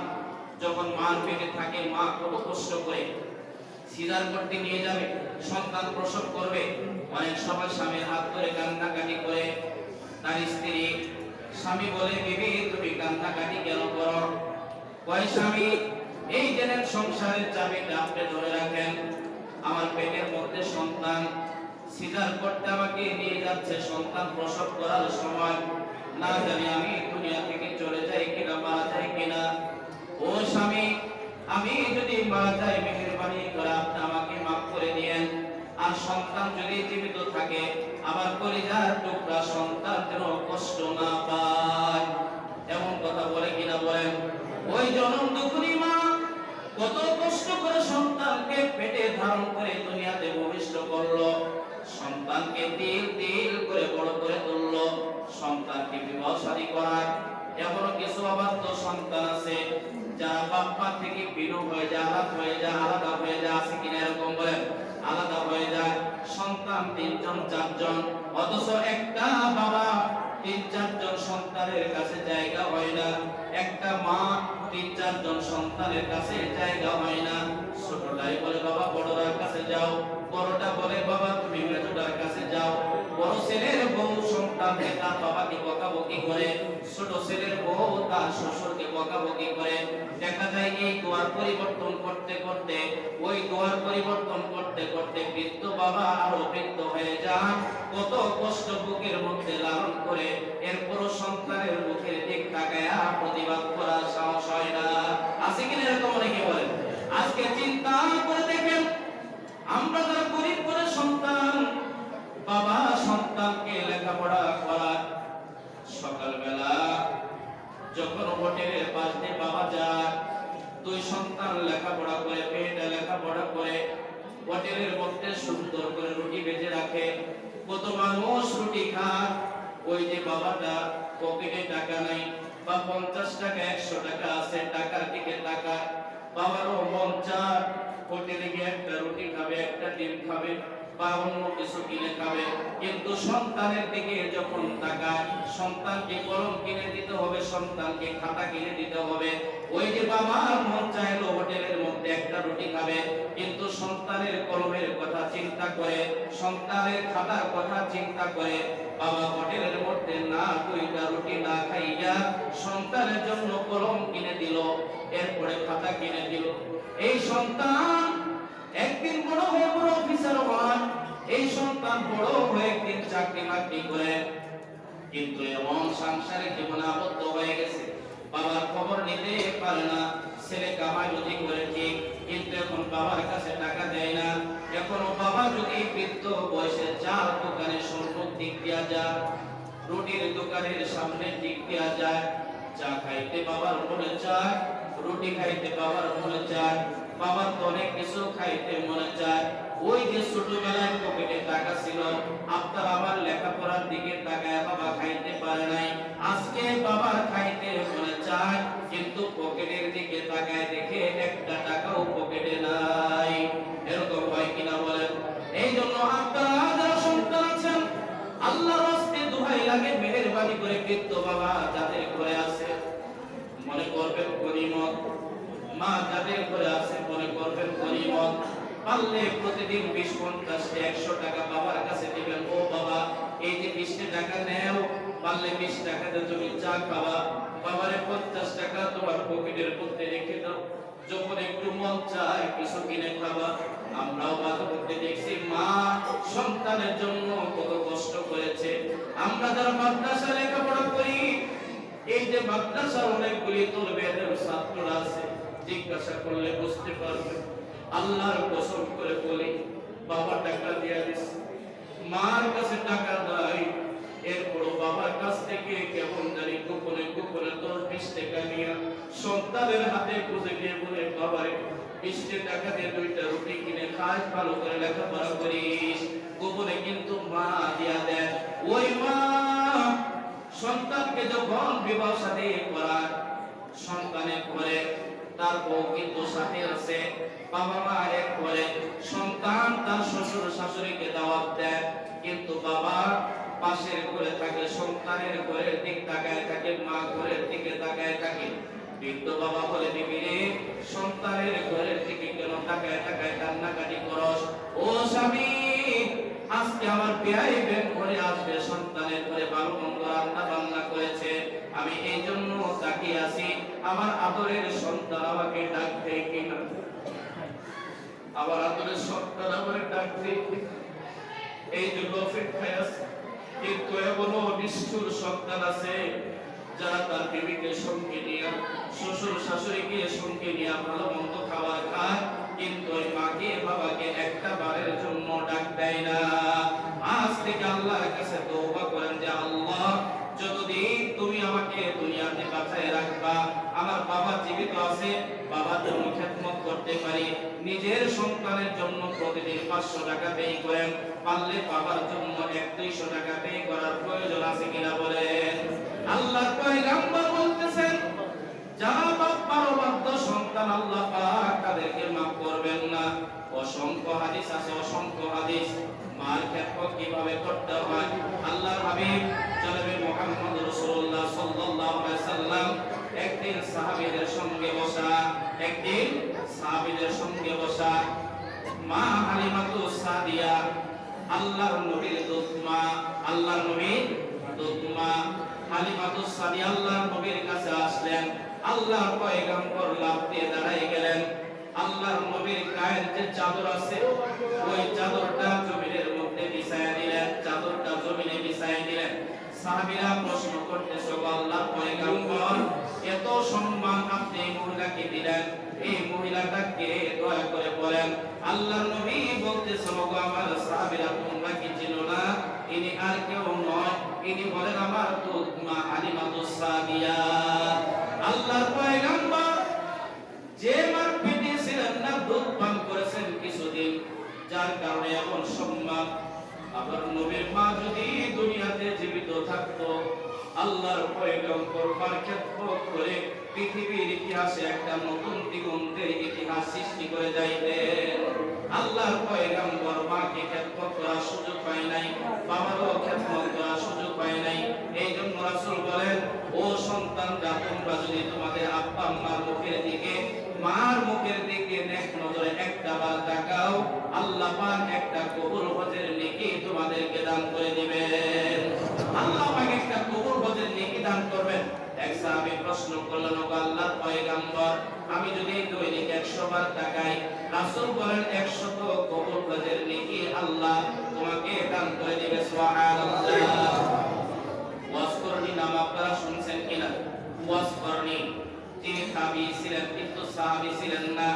যখন মার পেটে থাকে, মা কত কষ্ট করে সিজার করতে নিয়ে যাবে, সন্তান প্রসব করবে, অনেক সময় স্বামীর হাত ধরে কান্নাকাটি করে তার স্ত্রী। স্বামী বলে বিবি তুমি কান্নাকাটি কেন করো? কয় স্বামী এই জেনে সংসারের চাবিটা আপনি ধরে রাখেন, আমার পেটের মধ্যে সন্তান সিজার করতে আমাকে নিয়ে যাচ্ছে, সন্তান প্রসব করার সময় না জানি আমি দুনিয়া থেকে চলে যাই কিনা, মারা যাই কিনা। ও স্বামী, আমি যদি মারা যাই মেহেরবানি করে আপনি আমাকে মাফ করে দিয়েন। আর সন্তান যদি জীবিত থাকে আমার কলিজার টুকরা সন্তান যেন কষ্ট না পায়। এমন কথা বলে কিনা বলেন? ওই জনম দুঃখী মা কত কষ্ট করে সন্তানকে পেটে ধারণ করে দুনিয়াতে ভূমিষ্ঠ করলো, সন্তানকে তিল তিল করে বড় করে তুললো, সন্তানকে বিবাহ শাদী করার। এমন কিছু অবাধ্য সন্তান আছে যারা বাপ্পা থেকে বিরূপ হয়ে যায়, আলাদা হয়ে যায়, আছে কিনা এরকম বলেন? আলাদা হয়ে যায়। সন্তান 3 জন 4 জন, অথচ একটা বাবা 3-4 জন সন্তানের কাছে জায়গা হয় না। একটা মা 3-4 জন সন্তানের কাছে জায়গা হয় না। ছোটটাই বলে বাবা বড়টার কাছে যাও, বড়টা বলে বাবা তুমি মেজোটার কাছে যাও। বড় ছেলের বউ সন্তানকে তার বাবাকে বকাবকি করে, ছোট ছেলের বউ তার শ্বশুরকে বকাবকি করে। দেখা যায় এই দোয়ার পরিবর্তন করতে করতে, ওই দোয়ার পরিবর্তন করতে করতে বৃদ্ধ বাবা আরো বৃদ্ধ হয়ে যায়। কত কষ্ট বুকের মধ্যে লালন করে, এরপরও সন্তানের মুখের দিক তাকায়া প্রতিবাদ করার সাহস হয় না। আছে কিনা এরকম? অনেকে বলেন। আজকে চিন্তা করে দেখেন, আমরা যারা গরিব করে সন্তান, বাবা সন্তানকে লেখাপড়া করার, সকালবেলা যখন হোটেলের পাশ দিয়ে বাবা যায়, 2 সন্তান লেখাপড়া করে, মেয়েটা লেখাপড়া করে, হোটেলের মধ্যে সুন্দর করে রুটি ভেজে রাখে। কত মানুষ রুটি খায়, ওই যে বাবাটা পকেটে টাকা নাই, বা 50 টাকা 100 টাকা আছে, টাকার দিকে টাকা, বাবারও মন চায় হোটেলে গিয়ে একটা রুটি খাবে, একটা ডিম খাবে, বা অন্য কিছু কিনে খাবে। কিন্তু সন্তানের দিকে যখন তাকায়, সন্তানকে কলম কিনে দিতে হবে, সন্তানকে খাতা কিনে দিতে হবে। ওই যে বাবার মন চাইলো হোটেলের মধ্যে একটা রুটি খাবে, কিন্তু সন্তানের কলমের কথা চিন্তা করে, সন্তানের খাতার কথা চিন্তা করে বাবা হোটেলের মধ্যে না 2টা রুটি না খাইয়া সন্তানের জন্য কলম কিনে দিল, এরপরে খাতা কিনে দিল। এই সন্তান একদিন বড় হয়ে বড় অফিসার হয়, এই সন্তান বড় হয়ে একদিন চাকরি বাকরি করে, কিন্তু এমন সংসারে জীবনে আবদ্ধ হয়ে গেছে, বাবার খবর নিতে পারে না। ছেলে কামাই রুজি করে ঠিক, কিন্তু এখন বাবার কাছে টাকা দেয় না। এখনো বাবা যদি বৃদ্ধ বয়সে চার দোকানে সম্পদ দিক দিয়া যায়, রুটির দোকানের সামনে দিক দিয়া যায়, চা খাইতে বাবার মনে চায়, রুটি খাইতে বাবার মনে চায়, বাবার তো অনেক কিছু খাইতে মনে চায়। ওই যে ছোটবেলায় পকেটে টাকা ছিল, আপনার আমার লেখাপড়ার দিকে তাকায় বাবা খাইতে পারে নাই, আজকে বাবার খাইতে মনে চায়, কিন্তু পকেটের দিকে তাকায় দেখে একটা টাকাও পকেটে নাই। এরকম হয় কিনা বলেন? এই জন্য আপনারা যারা সন্তান আছেন, আল্লাহর রাস্তে দোহাই লাগে, মেহেরবানি করে বৃদ্ধ বাবা যাদের ঘরে আছে মনে করবেন গনিমত, মা যাদের ঘরে আছে মনে করবেন গনিমত। পারলে প্রতিদিন 20-50 100 টাকা বাবার কাছে দিবেন। ও বাবা, এই যে 20 টাকা নেও, পারলে 20 টাকাতে তুমি চা খাওয়া, বাবারে 50 টাকা তোমার পকেটের মধ্যে রেখে দাও, যখন একটু মন চায় কিছু কিনে খাওয়া। আমরাও মাঝে মধ্যে দেখছি মা সন্তানের জন্য কত কষ্ট করেছে। আমরা যারা মাদ্রাসা লেখাপড়া করি, এই যে মাদ্রাসার অনেকগুলি তরবিয়তের ছাত্ররা আছে, জিজ্ঞাসা করলে বুঝতে পারবে। আল্লাহর কসম করে বলি, বাবা টাকা দিয়া দিছে, মার কাছে টাকা নাই, এরপর বাবার কাছ থেকে কেমন জানি গোপনে গোপনে 10-20 টাকা নিয়ে সন্তানের হাতে খুঁজে গিয়ে বলে, বাবারে 20 টাকা দিয়ে 2টা রুটি কিনে খাই, ভালো করে লেখাপড়া করিস। গোপনে কিন্তু মা দিয়া দেন। ওই মা সন্তানকে যখন বিবাহ শাদী করায়, সন্তানের ঘরে তার বউ কিন্তু সাথে আছে, বাবা মা এক করে, সন্তান তার শ্বশুর শাশুড়িকে দাওয়াত দেয়, কিন্তু বাবা পাশের ঘরে থাকে, সন্তানের ঘরের দিক তাকায় থাকে, মা ঘরের দিকে তাকায় থাকে। বৃদ্ধ বাবা বলে, বিবি রে, সন্তানের ঘরের দিকে কেন তাকায় তাকায় কান্নাকাটি করস? ও স্বামী, আজকে আমার বিয়াই বেন ঘরে আসবে, সন্তানের ঘরে ভালো মন্দ রান্না বান্না করেছে, আমি এই জন্য তাকিয়ে আছি, আমার আদরের সন্তান আমাকে ডাক দেয় কিনা, আমার আদরের সন্তান আমাকে ডাক দেয় কিনা, এই জন্য অপেক্ষায় আছে। কিন্তু এমনও নিষ্ঠুর সন্তান আছে যারা তার বিবিকে সঙ্গে নিয়ে, শ্বশুর শাশুড়িকে সঙ্গে নিয়ে ভালো মন্দ খাবার খায়, কিন্তু ওই মাকে বাবাকে একটা বারের জন্য ডাক দেয় না। আজ থেকে আল্লাহর কাছে তওবা করেন যে আল্লাহ, যতদিন তুমি আমাকে দুনিয়াতে বাঁচায় রাখবা, আমার বাবা জীবিত আছে, বাবার জন্য খেদমত করতে পারি, নিজের সন্তানের জন্য প্রতিদিন 500 টাকা ব্যয় করেন, পারলে বাবার জন্য 100-200 টাকা ব্যয় করার প্রয়োজন আছে কিনা বলেন? আল্লাহ পয়গম্বর বলতেছেন, যারা বাবার অবাধ্য সন্তান আল্লাহ পাক তাদেরকে মাফ করবেন না। অসংখ্য হাদিস আছে, অসংখ্য হাদিস মার খেদমত কিভাবে করতে হয়। আল্লাহর হাবিব জনাবে মুহাম্মদ রাসূলুল্লাহ সাল্লাল্লাহু আলাইহি সাল্লাম একদিন সাহাবীদের সঙ্গে বসা, মা হালিমাতুস সাদিয়া, আল্লাহর নবীর দুধ মা, আল্লাহর নবীর দুধ মা হালিমাতুস সাদিয়া আল্লাহর নবীর কাছে আসলেন। আল্লাহর পয়গম্বর লাফ দিয়ে দাঁড়ায় গেলেন। আল্লাহর নবীর গায়ের যে চাদর আছে, ওই চাদরটা জমিনের মধ্যে বিছায়া দিলেন, চাদরটা জমিনে বিছায়া দিলেন। সাহাবীরা প্রশ্ন করতেছে, আল্লাহর পয়গম্বর, এত সম্মান আপনি এই মহিলাকে দিলেন, এই মহিলাটাকে দয়া করে বলেন। আল্লাহর নবী বলতেছে, ওগো আমার সাহাবীরা, তোমরা কি চিনো না? ইনি আর কেউ নয়, ইনি বলেন আমার দুধ মা হালিমাতুস সাদিয়া। আল্লাহর পয়গম্বর যে মার পেটে ছিলেন না, দুধ পান করেছেন কিছুদিন, যার কারণে এমন সম্মান। আবার নবীর মা যদি দুনিয়াতে জীবিত থাকতো, আল্লাহর পয়গম্বর মার খেদমত করে পৃথিবীর ইতিহাসে একটা নতুন দিগন্তের ইতিহাস সৃষ্টি করে যাইতেন। আল্লাহর পয়গম্বর মাকে খেদমত করার সুযোগ পায় নাই, বাবারও খেদমত করার সুযোগ পায় নাই। এই জন্য রাসূল বলেন, ও সন্তানরা, তোমরা যদি তোমাদের আব্বা আম্মার মুখের দিকে, মার মুখের দিকে নেক নজরে একটা বার তাকাও, আল্লাহ পাক একটা কবুল হজের নেকি তোমাদেরকে দান করে দিবেন। আল্লাহ পাক একটা কবুল হজের নেকি দান করবেন। এক সাহাবী প্রশ্ন করলেন, ও আল্লাহর পয়গম্বর, আমি যদি দৈনিক 100 বার তাকাই, রাসূল বলেন 100 কবুল হজের নেকি আল্লাহ তোমাকে দান করে দিবে। সুবহানাল্লাহ। ওয়াজকুরনি নাম আপনারা শুনছেন কিনা? ওয়াজকুরনি তিনি তাবী ছিলেন কিন্তু সাহাবী ছিলেন না।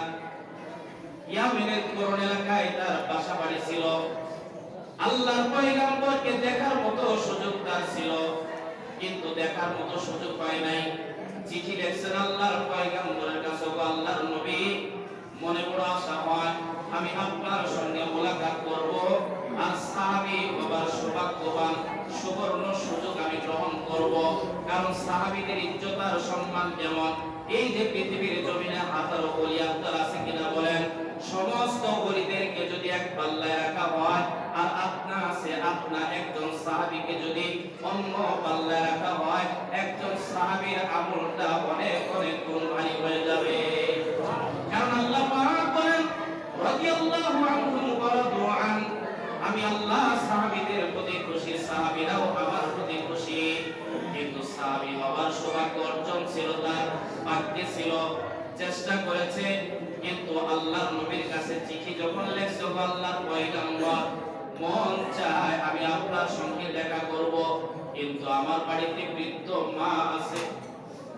ইয়ামেনের কোরআন এলাকায় তার বাসা বাড়ি ছিল। আল্লাহর পয়গম্বরকে দেখার মতো সুযোগ তার ছিল, কিন্তু দেখার মতো সুযোগ পায় নাই। চিঠি লিখছেন আল্লাহর পয়গম্বরের কাছে, ও আল্লাহর নবী, মনে বড় আশা হয় আমি আপনার সঙ্গে মোলাকাত করব, আর সাহাবী হবার সৌভাগ্যবান সুবর্ণ সুযোগ আমি গ্রহণ করব। কারণ সাহাবীদের ইজ্জত আর সম্মান যেমন, এই যে পৃথিবীর জমিনে হাজারো ওলি আল্লাহ আছে কিনা বলেন, সমস্ত ওলিদেরকে যদি এক পাল্লায় রাখা হয়, আর আপনা একজন সাহাবীকে যদি অন্য পাল্লায় রাখা হয়, একজন সাহাবীর আমলটা অনেক অনেক গুণ ভারী হয়ে যাবে। কারণ আল্লাহ পাক বলেন, রাদিয়াল্লাহু আনহুম ওয়া রাদু আন, আমি আল্লাহ সাহাবীদের প্রতি খুশি, সাহাবীরাও আমার প্রতি খুশি। কিন্তু সাহাবী হওয়ার সৌভাগ্য অর্জন ছিল তার, ভাগ্যে ছিল, চেষ্টা করেছে, কিন্তু আল্লাহর নবীর কাছে চিঠি যখন লেখছে, ও আল্লাহর পয়গম্বর, মন চায় আমি আপনার সঙ্গে দেখা করব, কিন্তু আমার বাড়িতে বৃদ্ধ মা আছে,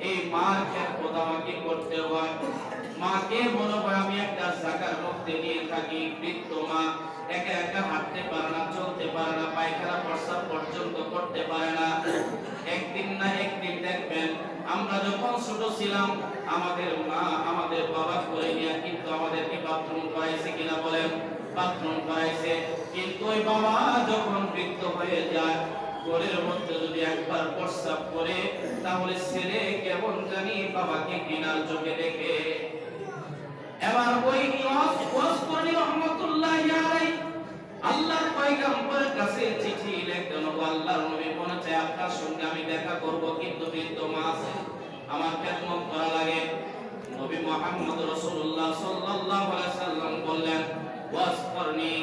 এই মার খেদমত আমাকে করতে হয়। মাকে মনে হয় আমি একটা জায়গার মধ্যে নিয়ে থাকি, বৃদ্ধ মা একা একা হাঁটতে পারে না, চলতে পারে না, পায়খানা প্রস্রাব পর্যন্ত করতে পারে না। একদিন না একদিন দেখবেন, আমরা যখন ছোট ছিলাম আমাদের মা আমাদের বাবা করে নিয়ে কিন্তু আমাদেরকে বাথরুম করাইছে কিনা বলেন, বাথরুম করাইছে। কিন্তু ওই বাবা যখন বৃদ্ধ হয়ে যায়, ঘরের মধ্যে যদি একবার প্রস্রাব করে, তাহলে ছেলে কেমন জানি বাবাকে ঘৃণার চোখে দেখে। এবার ওই ওয়াসকুরনি রাহমাতুল্লাহি আলাইহি আল্লাহর পয়গম্বরের কাছে চিঠি লিখলেন, ও আল্লাহর নবী, মনে চায় আপনার সঙ্গে আমি দেখা করব, কিন্তু বৃদ্ধ মা আছে, আমার খেদমত করা লাগে। নবী মুহাম্মদ রাসূলুল্লাহ সাল্লাল্লাহু আলাইহি সাল্লাম বললেন, ওয়াসকুরনি,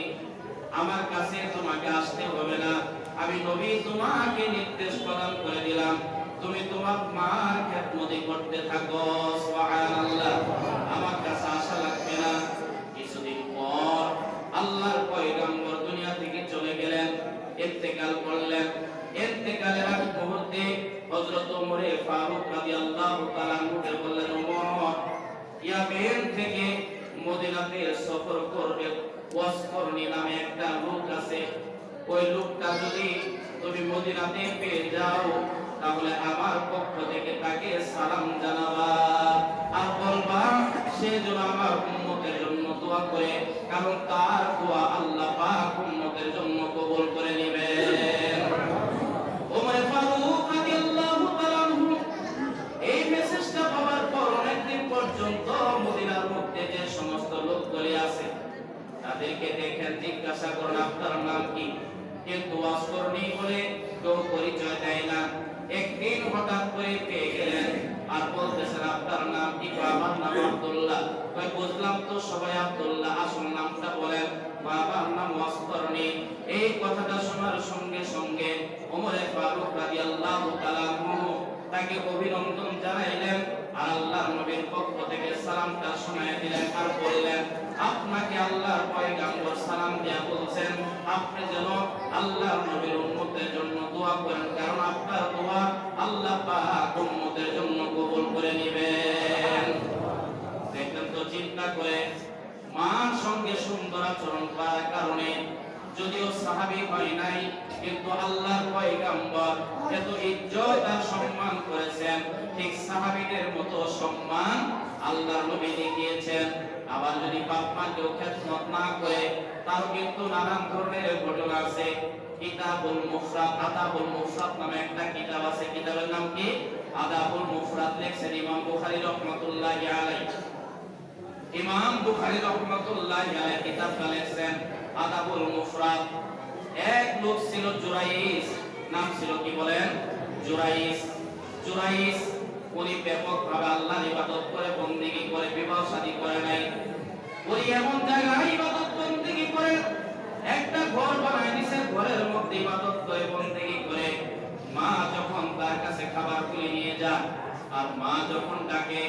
আমার কাছে তোমাকে আসতে হবে না, আমি নবী তোমাকে নির্দেশ প্রদান করে দিলাম, তুমি তোমার মার খেদমতি করতে থাকো। সুবহানাল্লাহ। আমার কাছে আসা লাগবে না। কিছুদিন পর আল্লাহর পয়গম্বর দুনিয়া থেকে চলে গেলেন, ইন্তেকাল করলেন। ইন্তেকালের আগ মুহূর্তে হযরত ওমর ফারুক রাদিয়াল্লাহু তাআলা আনহুকে বললেন, ওমর, ইয়ামেন থেকে মদিনাতে সফর করবে ওয়াসকুরনি নামে একটা লোক আছে, ওই লোকটা যদি তুমি মদিনাতে পেয়ে যাও, তাহলে আমার পক্ষ থেকে তাকে সালাম জানাবা, আর বলবা সে যেন আমার উম্মতের জন্য দোয়া করে, কারণ তার দোয়া আল্লাহ পাক উম্মতের জন্য কবুল করে নেবেন। ওমর ফারুক রাদিয়াল্লাহু তাআলা আনহু এই মেসেজটা পাওয়ার পর অনেকদিন পর্যন্ত মদিনার মধ্যে যে সমস্ত লোকগুলি আছে তাদেরকে দেখেন, জিজ্ঞাসা করেন আপনার নাম কি, কিন্তু ওয়াসকুরনি বলে কেউ পরিচয় দেয় না। একদিন হঠাৎ করে পেয়ে গেলেন, আর বলতেছেন আপনার নাম কি? আমার নাম আব্দুল্লাহ। কই বুঝলাম তো, সবাই আব্দুল্লাহ, আসল নামটা বলেন। বাবার নাম ওয়াসকুরনি। এই কথাটা শোনার সঙ্গে সঙ্গে ওমর ফারুক রাদিয়াল্লাহু তাআলা আনহু তাকে অভিনন্দন জানাইলেন, আর আল্লাহর নবীর পক্ষ থেকে সালামটা শোনায় দিলেন, আর বললেন, আপনাকে আল্লাহর পয়গম্বর সালাম দিয়া বলছেন আপনি যেন আল্লাহর নবীর উম্মতের জন্য দোয়া করেন, কারণ আপনার দোয়া আল্লাহ পাক উম্মতের জন্য কবুল করে নেবেন। দেখেন তো, চিন্তা করে, মার সঙ্গে সুন্দর আচরণ করার কারণে যদিও সাহাবী হয় নাই, কিন্তু আল্লাহর পয়গম্বর এত ইজ্জত আর সম্মান করেছেন, ঠিক সাহাবীদের মতো সম্মান আল্লাহর নবী দেখিয়েছেন। আবার যদি বাপ মা কেউ খেদমত না করে, তার কিন্তু নানান ধরনের ঘটনা আছে। কিতাবুল মুফরাদ, আদাবুল মুফরাদ নামে একটা কিতাব আছে। কিতাবের নাম কি? আদাবুল মুফরাদ। লিখছেন ইমাম বুখারী রাহমাতুল্লাহি আলাইহি। ইমাম বুখারী রাহমাতুল্লাহি আলাইহি কিতাবটা লিখছেন আদাবুল মুফরাদ। এক লোক ছিল জুরাইস, নাম ছিল কি বলেন? জুরাইস। জুরাইস উনি ব্যাপকভাবে আল্লাহর ইবাদত করে, বন্দেগী করে, বিবাহ শাদী করে নাই। ওই এমন জায়গায় ইবাদত বন্দেগী করে, একটা ঘর বানায় নিছে, ঘরের মধ্যে ইবাদত করে বন্দেগী করে। মা যখন তার কাছে খাবার তুলে নিয়ে যায়, আর মা যখন ডাকে,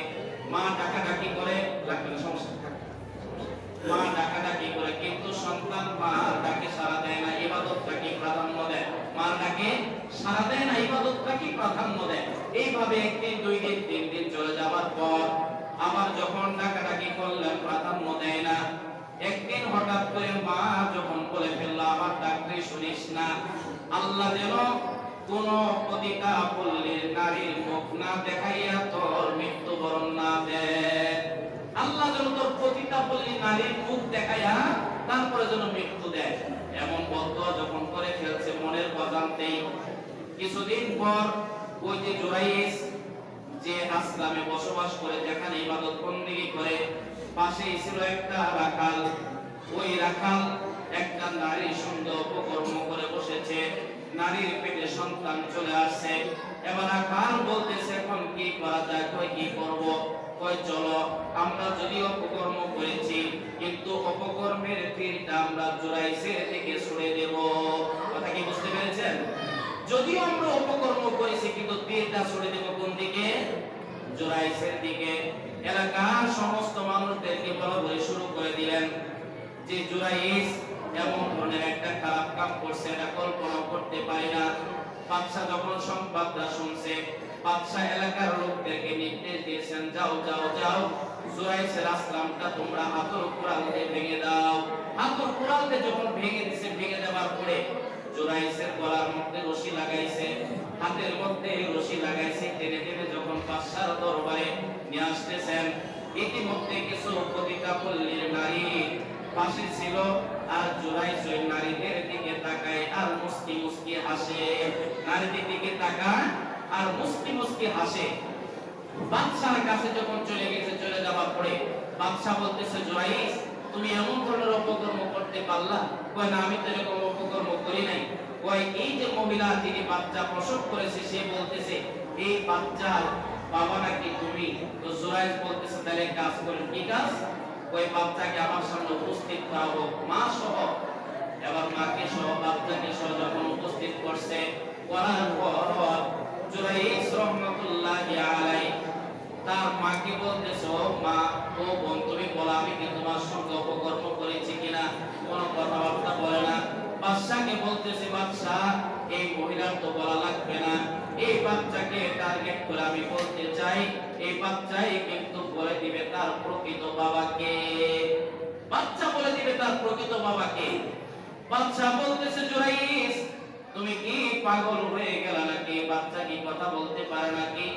মা ডাকাডাকি করে, লাগবে না সমস্যা, মা ডাকাডাকি করে, কিন্তু সন্তান মার ডাকে সাড়া দেয় না, ইবাদতটাকে প্রাধান্য দেয়। মার ডাকে সাড়া দেয় না, ইবাদতটাকে প্রাধান্য দেয়। এইভাবে একদিন, দুই দিন, তিন দিন চলে যাবার পর আবার যখন ডাকাডাকি করলেন, প্রাধান্য দেয় না। একদিন হঠাৎ করে মা যখন বলে ফেলল, আমার ডাকতে শুনিস না, আল্লাহ যেন কোন পতিতা পল্লীর নারীর মুখ না দেখাইয়া তোর মৃত্যুবরণ না দেয়। আল্লাহ যেন তোর পতিতা পল্লীর নারীর মুখ দেখাইয়া তারপরে যেন মৃত্যু দেয়। এমন বদদোয়া যখন করে ফেলছে মনের অজান্তেই, কিছুদিন পর ওই যে জুরাইস যে আশ্রমে বসবাস করে, যেখানে ইবাদত বন্দেগী করে, পাশেই ছিল একটা রাখাল। ওই রাখাল একটা নারীর সঙ্গে অপকর্ম করে বসেছে, নারীর পেটে সন্তান চলে আসছে। এবার রাখাল বলতেছে, এখন কি করা যায়? কই কি করব? কই চলো, আমরা যদি অপকর্ম করেছি, কিন্তু অপকর্মের তীরটা আমরা জুরাইসের দিকে ছুড়ে দেব। কথা কি বুঝতে পেরেছেন? যদিও আমরা অপকর্ম করেছি, কিন্তু তীরটা ছুড়ে দেব কোন দিকে? জুরাইসের দিকে। এলাকার সমস্ত মানুষদেরকে বলা বলে শুরু করে দিলেন যে জুরাইস এমন ধরনের একটা খারাপ কাম করছে, এটা কল্পনা করতে পারি না। বাদশা যখন সংবাদটা শুনছে, বাদশা এলাকার লোকদেরকে নির্দেশ দিয়েছেন, যাও যাও যাও, জুরাইসের আশ্রমটা তোমরা হাতর কুড়াল দিয়ে ভেঙে দাও। হাতর কুড়াল দিয়ে যখন ভেঙে দিছে, ভেঙে দেওয়ার পরে জুরাইসের গলার মধ্যে রশি লাগাইছে, হাতের মধ্যে রশি লাগাইছে, টেনে টেনে যখন বাদশার দরবারে নিয়ে আসতেছেন, ইতিমধ্যে কিছু পতিতা পল্লীর নারী পাশে ছিল, আর জুরাইস ওই নারীদের দিকে তাকায় আর মুস্কি মুস্কি হাসে। নারীদের দিকে তাকায় আর মুস্কি মুস্কি হাসে। বাদশার কাছে যখন চলে গেছে, চলে যাওয়ার পরে বাদশা বলতেছে, জুরাইস তুমি এমন ধরনের অপকর্ম করতে পারলা? কয় না, আমি তো এরকম অপকর্ম করি নাই। কয় এই যে মহিলা যিনি বাচ্চা প্রসব করেছে, সে বলতেছে এই বাচ্চার বাবা নাকি তুমি। তো জুরাইস বলতেছে, তাহলে কাজ করেন। কি কাজ? ওই বাচ্চাকে আমার সামনে উপস্থিত করা হোক, মা সহ। এবার মাকে সহ, বাচ্চাকে সহ যখন উপস্থিত করছে, করার পর জুরাইস রাহমাতুল্লাহি আলাইহি তার মাকে বলতেছে, ও মা, ও বোন, তুমি বলো আমি কি তোমার সঙ্গে অপকর্ম করেছি কিনা? কোনো কথাবার্তা বলে না। বাদশাকে বলতেছে, বাদশা এই মহিলার তো বলা লাগবে না, এই বাচ্চাকে টার্গেট করে আমি বলতে চাই, এই বাচ্চাই কিন্তু বলে দিবে তার প্রকৃত বাবাকে। বাচ্চা বলে দিবে তার প্রকৃত বাবাকে। বাচ্চা বলতেছে, জুরাইস তুমি কি পাগল হয়ে গেল নাকি? বাচ্চা কি কথা বলতে পারে নাকি?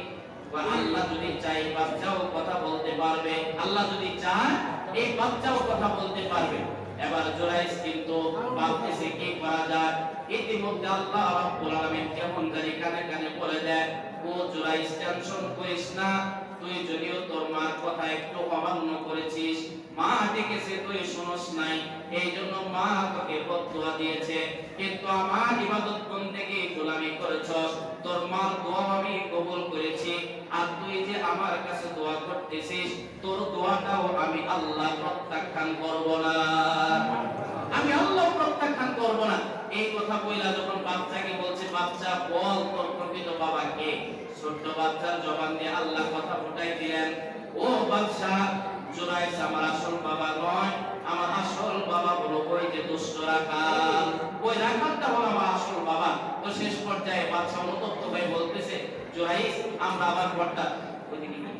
আল্লাহ যদি চাই বাচ্চাও কথা বলতে পারবে, আল্লাহ যদি চায় এই বাচ্চাও কথা বলতে পারবে। এবার জুরাইস কিন্তু ভাবতেছে কি করা যায়। ইতিমধ্যে আল্লাহ রাব্বুল আলামিন কেমন জানি কানে কানে বলে দেয়, ও জুরাইস টেনশন করিস না, তুই যদিও তোর মার কথা একটু অমান্য করেছিস, মা ডেকেছে তুই শুনস নাই, এই জন্য মা তোকে বদদুয়া দিয়েছে, কিন্তু আমার ইবাদত বন্দেগী গোলামি করেছস, তোর মার দোয়া আমি কবুল করেছি, আর তুই যে আমার কাছে দোয়া করতেছিস, তোর দোয়াটাও আমি আল্লাহ প্রত্যাখ্যান করব না, আমি আল্লাহ প্রত্যাখ্যান করব না। এই কথা কইলা যখন বাচ্চাকে বলছে, বাচ্চা বল তোর প্রকৃত বাবা কে? ছোট্ট বাচ্চার জবান দিয়ে আল্লাহ কথা ফুটাই দিলেন, ও বাদশা, জুরাইস আমার আসল বাবা নয়, আমার আসল বাবা হলো ওই যে দুষ্ট রাখাল, ওই রাখালটা হলো আমার আসল বাবা। তো শেষ পর্যায়ে বাদশা অনুতপ্ত হয়ে বলতেছে, জুরাইস আমরা আবার ঘরটা ওইদিকে কি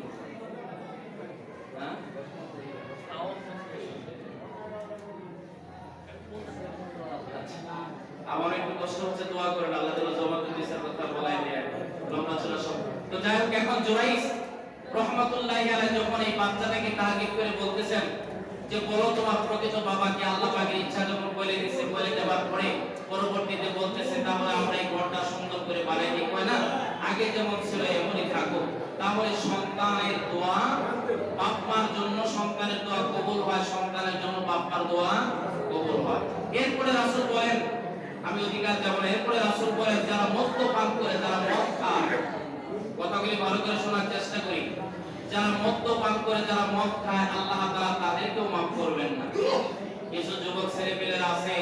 আমার একটু কষ্ট হচ্ছে, দোয়া করেন আল্লাহ তাআলা জবাব দিতে কথা বলাই দেয়, লম্বা ছিল সব। তো যাই হোক, এখন জুরাইস রাহমাতুল্লাহি আলাইহি যখন এই বাচ্চাটাকে টার্গেট করে বলতেছেন যে বলো তোমার প্রকৃত বাবাকে, আল্লাহ পাকের ইচ্ছা যখন বলে দিয়েছে, বলে দেওয়ার পরে পরবর্তীতে বলতেছে, তাহলে আমরা এই ঘরটা সুন্দর করে বানিয়ে দিই, কয় না আগে যেমন ছিল এমনই থাকুক। তাহলে সন্তানের দোয়া বাপ মার জন্য, সন্তানের দোয়া কবুল হয়, সন্তানের জন্য বাপ মার দোয়া কবুল হয়। এরপরে রাসূল বলেন, আমি অধিকার যাব না, এরপরে রাসূল বলেন, যারা মদ্যপান করে, যারা মদ খায়, কথাগুলি ভালো করে শোনার চেষ্টা করি, যারা মদ্যপান করে, যারা মদ খায়, আল্লাহ তাআলা তাদেরকেও মাফ করবে। কিছু যুবক ছেলেপেলেরা আছে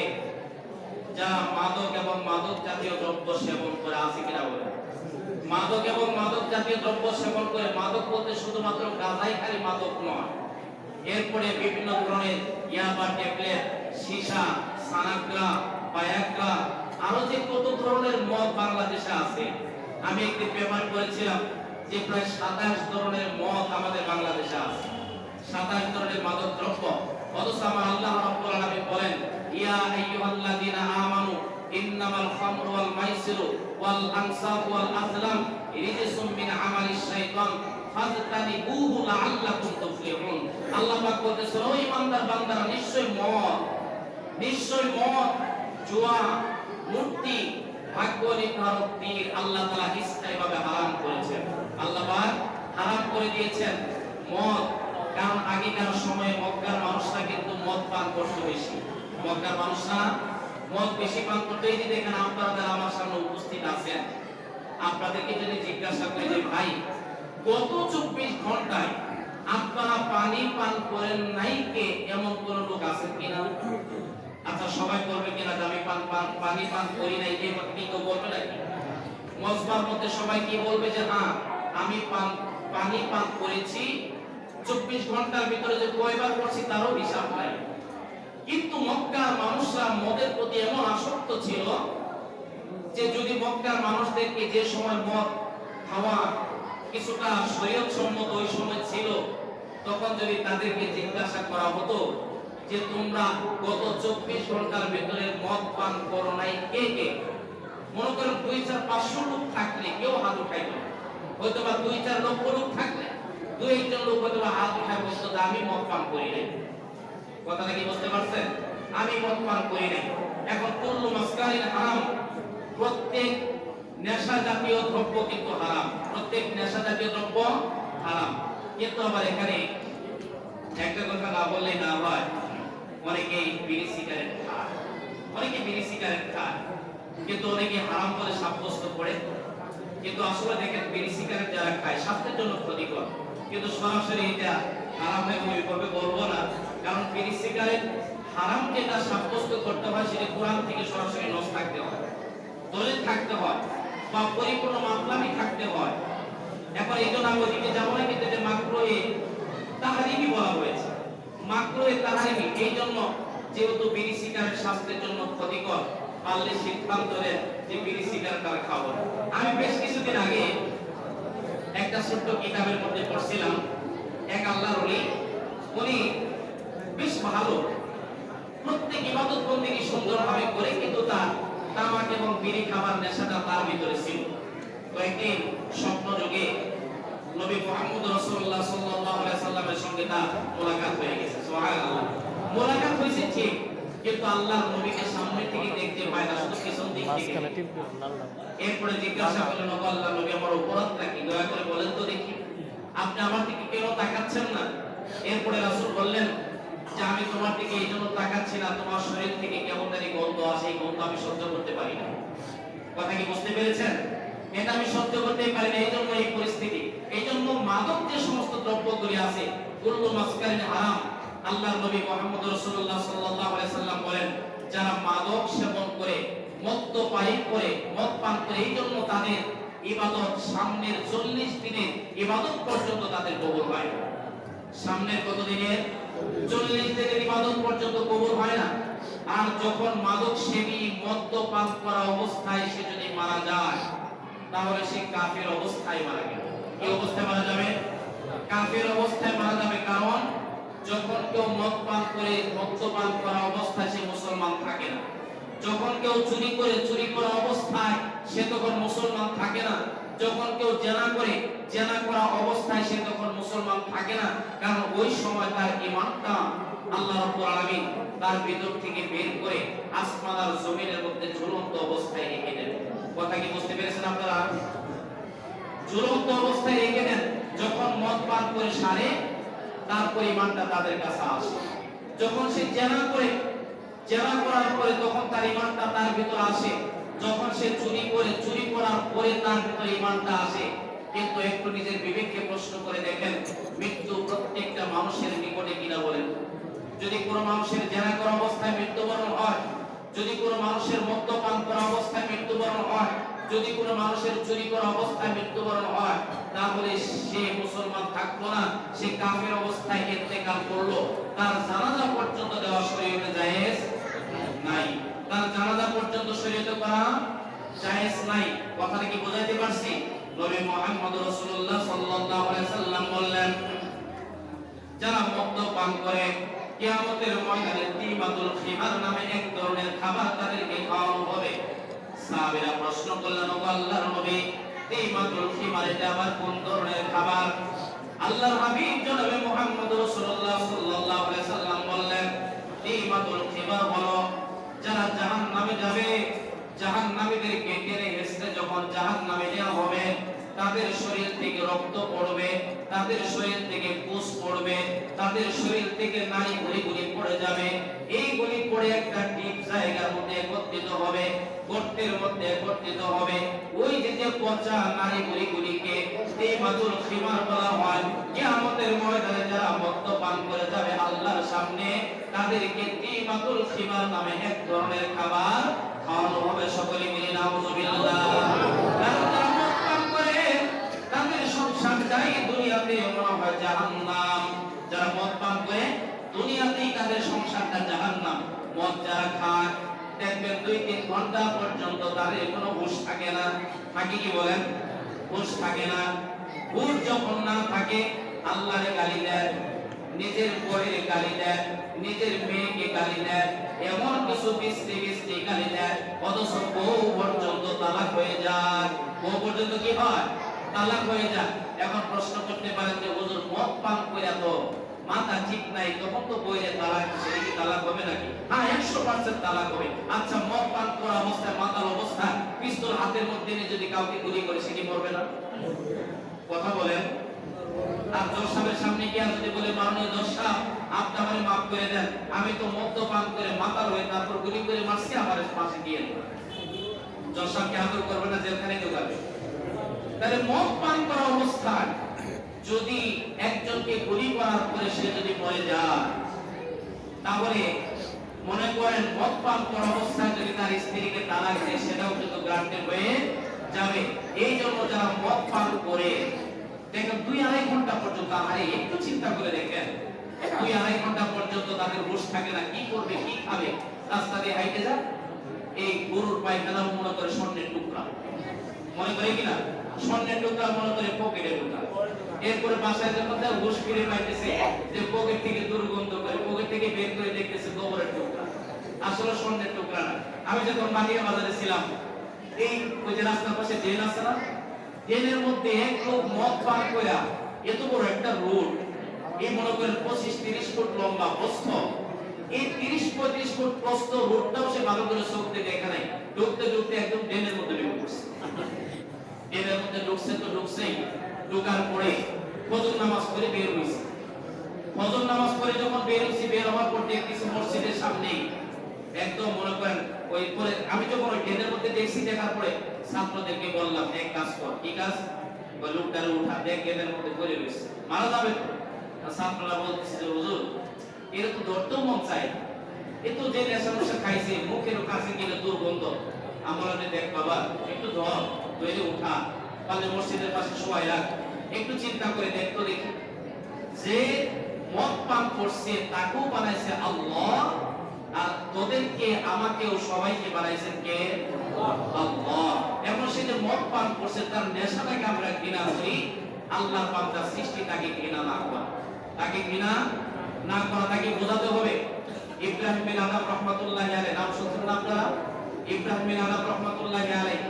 যারা মাদক এবং মাদক জাতীয় দ্রব্য সেবন করে, আছে কিনা বলে? মাদক এবং মাদক জাতীয় দ্রব্য সেবন করে, মাদক বলতে শুধুমাত্র গাঁজাই খালি মাদক নয়, এরপরে বিভিন্ন ধরনের ইয়াবা ট্যাবলেট, সীসা, সানাগ্রা, বায়াগ্রা, আরো যে কত ধরনের মদ বাংলাদেশে আছে। আমি একটি পেপার করেছিলাম যে প্রায় 27 ধরনের মদ আমাদের বাংলাদেশে আছে, 27 ধরনের মাদক দ্রব্য। অথচ আমার আল্লাহ রাব্বুল আলামিন বলেন, ইয়া আইয়ুহাল্লাযীনা আমানু ইন্নামাল খামরু ওয়াল মাইসিরু ওয়াল আনসাবু ওয়াল আজলাম রিজসুম মিন আমালিশ শাইতান ফাজতানিবুহু লাআল্লাকুম তুফলিহুন। আল্লাহ পাক বলতেছেন, ও ঈমানদার বান্দারা, নিশ্চয় মদ, জুয়া, মূর্তি, ভাগ্য নির্ধারক তীর আল্লাহ তাআলা স্থায়ীভাবে হারাম করেছেন। আল্লাহ পাক হারাম করে দিয়েছেন মদ। কারণ আগেকার সময়ে মক্কার মানুষরা কিন্তু মদ পান করত বেশি, মক্কার মানুষরা মদ বেশি পান করতে। এই যে দেখেন আপনারা যারা আমার সামনে উপস্থিত আছেন, আপনাদেরকে যদি জিজ্ঞাসা করি যে ভাই গত 24 ঘন্টায় আপনারা পানি পান করেন নাই কে, এমন কোন লোক আছেন কিনা? আচ্ছা সবাই বলবে কিনা যে আমি পানি পান করি নাই, এই কি তো বলবে নাকি? মজমার মধ্যে সবাই কি বলবে যে হ্যাঁ আমি পানি পান করেছি, 24 ঘন্টার ভিতরে যে কয়বার করছি তারও হিসাব নাই। কিন্তু মক্কার মানুষরা মদের প্রতি এমন আসক্ত ছিল যে যদি মক্কার মানুষদেরকে যে সময় মদ খাওয়া কিছুটা শরীয়ত সম্মত ওই সময় ছিল, তখন যদি তাদেরকে জিজ্ঞাসা করা হতো যে তোমরা গত 24 ঘন্টার ভিতরে মদ পান করো নাই কে কে, মনে করেন 2-4-500 লোক থাকলে কেউ হাত উঠাইত না। হয়তো বা 2-4 লক্ষ লোক থাকলে 2-1 লোক হয়তো বা হাত উঠায় বলতো যে আমি মদ পান করি নাই। কথাটা কি বুঝতে পারছেন? আমি মদ পান করি নাই। এখন কুল্লু মাসকারিন হারাম, প্রত্যেক নেশা জাতীয় দ্রব্য কিন্তু হারাম, প্রত্যেক নেশা জাতীয় দ্রব্য হারাম। কিন্তু আবার এখানে একটা কথা না বললে না হয়, অনেকেই বিড়ি সিগারেট খায়, কিন্তু অনেকে হারাম বলে সাব্যস্ত করে। কিন্তু আসলে দেখেন বিড়ি সিগারেট যারা খায় স্বাস্থ্যের জন্য ক্ষতিকর, কিন্তু সরাসরি এটা হারাম ওইভাবে বলবো না। কারণ বিড়ি সিগারেট হারাম যেটা সাব্যস্ত করতে হয় সেটা কোরআন থেকে সরাসরি নস থাকতে হয়, দলিল থাকতে হয়, বা পরিপূর্ণ মাতলামি থাকতে হয়। এখন এই জন্য আমি ওদিকে যাবো না, কিন্তু মাকরুহে তাহরিমি বলা হয়েছে, মাকরুহে তাহরিমি। এই জন্য যেহেতু বিড়ি সিগারেট স্বাস্থ্যের জন্য ক্ষতিকর, পারলে সিদ্ধান্ত নেন যে বিড়ি সিগারেট আর খাবো না। আমি বেশ কিছুদিন আগে একটা ছোট্ট কিতাবের মধ্যে পড়ছিলাম, এক আল্লাহর ওলি, উনি বেশ ভালো, প্রত্যেক ইবাদত বন্দেগী সুন্দরভাবে করে, কিন্তু তার তামাক এবং বিড়ি খাবার নেশাটা তার ভিতরে ছিল। তো একদিন স্বপ্ন যোগে নবী মুহাম্মদ রাসূলুল্লাহ সাল্লাল্লাহু আলাইহি সাল্লামের সঙ্গে তার মোলাকাত হয়ে গেছে। সুবহানাল্লাহ, মোলাকাত হয়েছে ঠিক, কিন্তু আল্লাহর নবীকে সামনে থেকে দেখতে পায় না, শুধু পিছন দিক থেকে। এরপরে জিজ্ঞাসা করলেন, ও আল্লাহর নবী, আমার অপরাধটা কি? দয়া করে বলেন তো দেখি, আপনি আমার দিকে কেন তাকাচ্ছেন না? এরপরে রাসূল বললেন যে আমি তোমার দিকে এই জন্য তাকাচ্ছি না, তোমার শরীর থেকে কেমন জানি গন্ধ আসে, এই গন্ধ আমি সহ্য করতে পারি না। কথা কি বুঝতে পেরেছেন? এটা আমি সহ্য করতে পারি না, এই জন্য এই পরিস্থিতি। এই জন্য মাদক যে সমস্ত দ্রব্যগুলি আছে, কুল্লু মাসকারিন হারাম। আল্লাহর নবী মুহাম্মদ রাসূলুল্লাহ সাল্লাল্লাহু আলাইহি সাল্লাম বলেন, যারা মাদক সেবন করে, মদ্যপায়ী করে, মদ পান করে, এই জন্য তাদের ইবাদত সামনের 40 দিনের ইবাদত পর্যন্ত তাদের কবুল হয় না। সামনের কত দিনের? 40 দিনের ইবাদত পর্যন্ত কবুল হয় না। আর যখন মাদক সেবী মদ্যপান করা অবস্থায় সে যদি মারা যায়, তাহলে সে কাফের অবস্থায় মারা গেল। কি অবস্থায় মারা যাবে? কাফের অবস্থায় মারা যাবে। কারণ যখন কেউ মদ পান করে, মদ্যপান করা অবস্থায় সে মুসলমান থাকে না। যখন কেউ চুরি করে, চুরি করা অবস্থায় সে তখন মুসলমান থাকে না। যখন কেউ জেনা করে, জেনা করা অবস্থায় সে তখন মুসলমান থাকে না। কারণ ওই সময় তার ঈমানটা আল্লাহ রাব্বুল আলামিন তার ভিতর থেকে বের করে আসমান আর জমিনের মধ্যে ঝুলন্ত অবস্থায় রেখে দেন। কথা কি বুঝতে পেরেছেন আপনারা? ঝুলন্ত অবস্থায় রেখে দেন। যখন মদ পান করে সারে, তারপর ঈমানটা তাদের কাছে আসে। যখন সে জেনা করে, জেনা করার পরে তখন তার ঈমানটা তার ভিতর আসে। যখন সে চুরি করে, চুরি করার পরে তার ভিতর ঈমানটা আসে। কিন্তু একটু নিজের বিবেককে প্রশ্ন করে দেখেন, মৃত্যু প্রত্যেকটা মানুষের নিকটে কিনা বলেন? যদি কোনো মানুষের জেনা করা অবস্থা অবস্থায় মৃত্যুবরণ হয়, যদি কোনো মানুষের মদ্যপান করা অবস্থায় মৃত্যুবরণ হয়, যদি কোনো মানুষের চুরি করা অবস্থায় মৃত্যুবরণ হয়, তাহলে সে মুসলমান থাকলো না, সে কাফের অবস্থায় ইন্তেকাল করলো, তার জানাজা পর্যন্ত দেওয়া শরীয়তে জায়েজ নাই, তার জানাজা পর্যন্ত শরীয়তে করা জায়েজ নাই। কথাটা কি বোঝাইতে পারছি? নবী মুহাম্মদ রাসূলুল্লাহ সাল্লাল্লাহু আলাইহি সাল্লাম বললেন, যারা মদ্যপান করে কিয়ামতের ময়দানে তিমাতুল খিমার নামে এক ধরনের খাবার তাদেরকে খাওয়ানো হবে। সাহাবীরা প্রশ্ন করলেন, ও আল্লাহর নবী, তিমাতুল খিমার এটা আবার কোন ধরনের খাবার? আল্লাহর হাবিব জনাবে মুহাম্মদ রাসূলুল্লাহ সাল্লাল্লাহু আলাইহি সাল্লাম বললেন, তিমাতুল খিমার হলো যারা জাহান্নামে যাবে, জাহান্নামীদেরকে টেনে হেঁচড়ে যখন জাহান্নামে নেওয়া হবে, তাদের শরীর থেকে রক্ত পড়বে, তাদের শরীর থেকে পুষ পড়বে, তাদের শরীর থেকে নাড়ি গুলি পড়ে যাবে। এই গুলি পড়ে একটা ডিপ জায়গার মধ্যে একত্রিত হবে, গর্তের মধ্যে একত্রিত হবে। ওই যে পচা নাড়ি গুলিকে তিমাতুল খিমার বলা হয়। কিয়ামতের ময়দানে যারা মদ্যপান করে যাবে আল্লাহর সামনে, তাদেরকে তিমাতুল খিমার নামে এক ধরনের খাবার খাওয়ানো হবে। সকলে মিলে নাউযুবিল্লাহ। সংসারটাই দুনিয়াতে মনে হয় জাহান্নাম। যারা মদ পান করে দুনিয়াতেই তাদের সংসারটা জাহান্নাম। মদ যারা খায় দেখবেন 2-3 ঘন্টা পর্যন্ত তাদের কোনো হুঁশ থাকে না। থাকে কি বলেন? হুঁশ থাকে না। হুঁশ যখন না থাকে আল্লাহরে গালি দেয়, নিজের বউয়ের গালি দেয়, নিজের মেয়েকে গালি দেয়, এমন কিছু বিশ্রী গালি দেয়, অথচ বউ পর্যন্ত তালাক হয়ে যায়। বউ পর্যন্ত কি হয়? তালাক হয়ে যায়। এখন প্রশ্ন করতে পারেন যে হুজুর মদ পান করে তো মাথা ঠিক নাই, তখন তো বইয়ে তালাক, সেটা কি তালাক হবে নাকি? হ্যাঁ, 100% তালাক হবে। আচ্ছা, মদ পান করা অবস্থায়, মাতাল অবস্থায় পিস্তল হাতের মধ্যে নিয়ে যদি কাউকে গুলি করে, সে কি মরবে না? কথা বলেন। আর জজ সাহেবের সামনে গিয়ে যদি বলে, মাননীয় জজ সাহেব, আপনি আমারে মাফ করে দেন, আমি তো মদ পান করে মাতাল হয়ে তারপর গুলি করে মারছি, আমার পাশে দিয়ে দেন, জজ সাহেবকে আদর করবে না, জেলখানে ঢোকাবে? তাহলে মদ পান করা অবস্থায় যদি একজনকে গুলি করার পরে সে যদি মরে যায়, তাহলে মনে করেন মদ পান করা অবস্থায় যদি তার স্ত্রীকে তালাক দেয়, সেটাও কিন্তু গ্রান্টেড হয়ে যাবে। এই জন্য যারা মদ পান করে দেখেন 2-2.5 ঘন্টা পর্যন্ত, আরে একটু চিন্তা করে দেখেন, 2-2.5 ঘন্টা পর্যন্ত তাদের হুঁশ থাকে না। কি করবে, কি খাবে? রাস্তা দিয়ে হাইটে যায়, এই গরুর পায়খানা মনে করে স্বর্ণের টুকরা, মনে করে কিনা স্বর্ণের টুকরা মনে করে পকেটে ঢোকা। এরপরে বাসায় যখন তার হুঁশ ফিরে পাইতেছে যে পকেট থেকে দুর্গন্ধ করে, পকেট থেকে বের করে দেখতেছে গোবরের টুকরা, আসলে স্বর্ণের টুকরা না। আমি যখন মালিয়া বাজারে ছিলাম, এই ওই যে রাস্তার পাশে ড্রেন আছে না, ড্রেনের মধ্যে এক লোক মদ পান করে এত বড় একটা রোড, এই মনে করেন 25-30 ফুট লম্বা প্রস্থ, এই 30-35 ফুট প্রস্থ রোডটাও সে ভালো করে চোখ দিয়ে দেখে নাই। ঢুকতে ঢুকতে একদম ড্রেনের মধ্যে ঢুকে পড়ছে। ড্রেনের মধ্যে ঢুকছে তো ঢুকছেই, ঢোকার পরে ফজর নামাজ পড়ে বের হইছে। ফজর নামাজ পড়ে যখন বের হইছি, বের হওয়ার পর দেখতেছি মসজিদের সামনে একদম মনে করেন ওই পরে, আমি যখন ওই ড্রেনের মধ্যে দেখছি, দেখার পরে ছাত্রদেরকে বললাম, এক কাজ কর। কি কাজ? ওই লোকটারে উঠা, দেখ ড্রেনের মধ্যে পড়ে রইছে, মারা যাবে তো। ছাত্ররা বলতেছে যে হুজুর, এর তো ধরতেও মন চায়, এ তো যে নেশা মশা খাইছে, মুখের কাছে গেলে দুর্গন্ধ। আমরা দেখ বাবা, একটু ধর, ধরে উঠা, পালে মসজিদের পাশে শোয়াই রাখ, একটু চিন্তা করে দেখতো, দেখি যে মদ পান করছে তাকেও বানাইছে আল্লাহ, আর তোদেরকে আমাকেও সবাইকে বানাইছেন কে? আল্লাহ। এখন সে যে মদ পান করছে, তার নেশাটাকে আমরা ঘৃণা করি, আল্লাহ বান্দার সৃষ্টি তাকে ঘৃণা না করা, তাকে ঘৃণা না করা, তাকে বোঝাতে হবে। ইব্রাহিম বিন আদম রাহমাতুল্লাহি আলাইহি, নাম শুনছেন না আপনারা? ইব্রাহিম বিন আদম রাহমাতুল্লাহি আলাইহি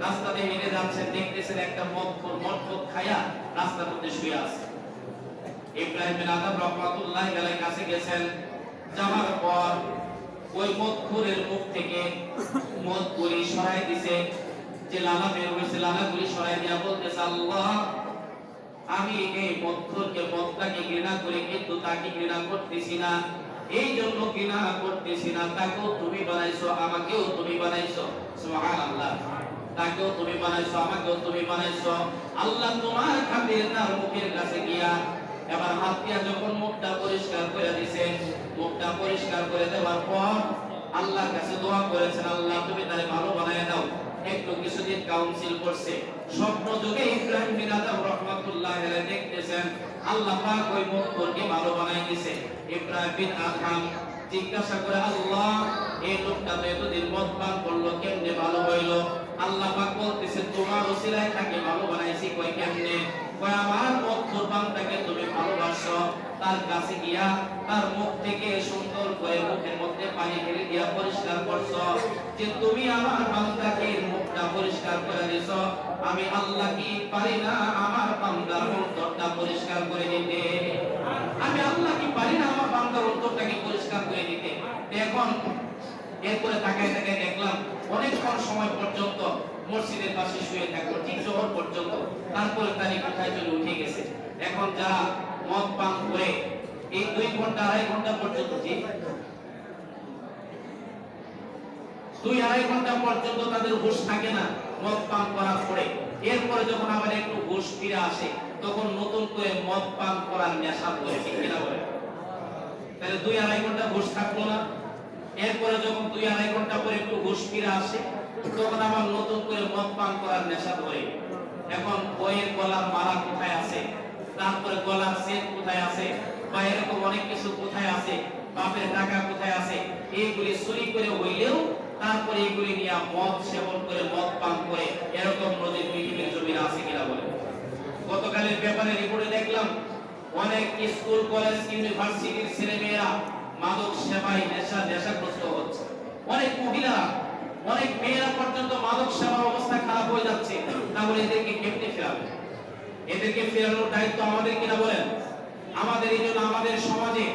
রাস্তাতে হেঁটে যাচ্ছেন, দেখতেছেন একটা মদ খায়া রাস্তার মধ্যে শুয়ে আছে। ইব্রাহিম বিন আদম রাহমাতুল্লাহি আলাইহি কাছে গেছেন, যাওয়ার পর ওই মদখোরের মুখ থেকে মদ গুলি সরাই দিছে, যে লালা বের হয়েছে, লালা গুলি সরাই দিয়া বলতেছে, আল্লাহ, আমি এই মদখোরকে, মদটাকে ঘৃণা করি, কিন্তু তাকে ঘৃণা করতেছি না। এই জন্য ঘৃণা করতেছি না, তাকেও তুমি বানাইছো, আমাকেও তুমি বানাইছো। সুবহানাল্লাহ। তাকেও তুমি বানাইছো, আমাকেও তুমি বানাইছো। আল্লাহ তোমার খাতির তার মুখের কাছে গিয়া এবার হাত দিয়া যখন মুখটা পরিষ্কার করে দিছে, মুখটা মুখটা পরিষ্কার করে দেওয়ার পর আল্লাহর কাছে দোয়া করেছেন, আল্লাহ তুমি তারে ভালো বানায় দাও। একটু কিছুদিন কাউন্সিল করছে, স্বপ্ন যুগে ইব্রাহিম বিন আদম রাহমাতুল্লাহ আলাইহি দেখতেছেন আল্লাহ পাক ওই মুখকে ভালো বানায় দিয়েছে। ইব্রাহিম বিন আদম জিজ্ঞাসা করে, আল্লাহ এই লোকটা তো এতদিন মদ পান করলো, কেমনে ভালো হইলো? আল্লাহ পাক বলতেছে, তোমার ওসিলায় তাকে ভালো বানাইছি। কই কেমনে? কই আমার মধুর বান্দাকে তুমি ভালোবাসো, তার কাছে গিয়া তার মুখ থেকে সুন্দর করে মুখের মধ্যে পানি ঢেলে দিয়া পরিষ্কার করছো। যে তুমি আমার বান্দাকে মুখটা পরিষ্কার করে দিছো, আমি আল্লাহ কি পারি না আমার বান্দার অন্তরটা পরিষ্কার করে দিতে? আমি আল্লাহ কি পারি না আমার বান্দার অন্তরটাকে পরিষ্কার করে দিতে? এখন এরপরে তাকায় তাকায় দেখলাম অনেকক্ষণ সময় পর্যন্ত মসজিদের পাশে শুয়ে থাকলো, ঠিক জোহর পর্যন্ত। তারপরে তার কোথায় চলে উঠে গেছে। এখন যারা মদ পান করে এই 2 ঘন্টা 2.5 ঘন্টা পর্যন্ত, জি 2-2.5 ঘন্টা পর্যন্ত তাদের হুঁশ থাকে না মদ পান করার পরে। এরপরে যখন আবার একটু হুঁশ ফিরে আসে, তখন নতুন করে মদ পান করার নেশা ধরে, ঠিক কিনা বলে? তাহলে 2-2.5 ঘন্টা হুঁশ থাকলো না। এরপরে যখন 2-2.5 ঘন্টা পরে একটু হুঁশ ফিরে আসে, তখন আবার নতুন করে মদ পান করার নেশা ধরে। এখন বইয়ের গলার মালা কোথায় আছে, তারপরে গলার সেট কোথায় আছে, বা এরকম অনেক কিছু কোথায় আছে, বাপের টাকা কোথায় আছে, এইগুলি চুরি করে হইলেও তারপরে এইগুলি নিয়ে মদ সেবন করে মদ পান করে এরকম নদীর পৃথিবীর জমিনে আছে কিনা বলে? গতকালের ব্যাপারে রিপোর্টে দেখলাম অনেক স্কুল কলেজ ইউনিভার্সিটির ছেলেমেয়েরা মাদক সেবায় নেশাগ্রস্ত হচ্ছে। অনেক মহিলারা, অনেক মেয়েরা পর্যন্ত মাদক সেবার অবস্থা খারাপ হয়ে যাচ্ছে। তাহলে এদেরকে কেমনে ফেরাবে? এদেরকে ফেরানোর দায়িত্ব আমাদের কিনা বলেন? আমাদের। এই জন্য আমাদের সমাজে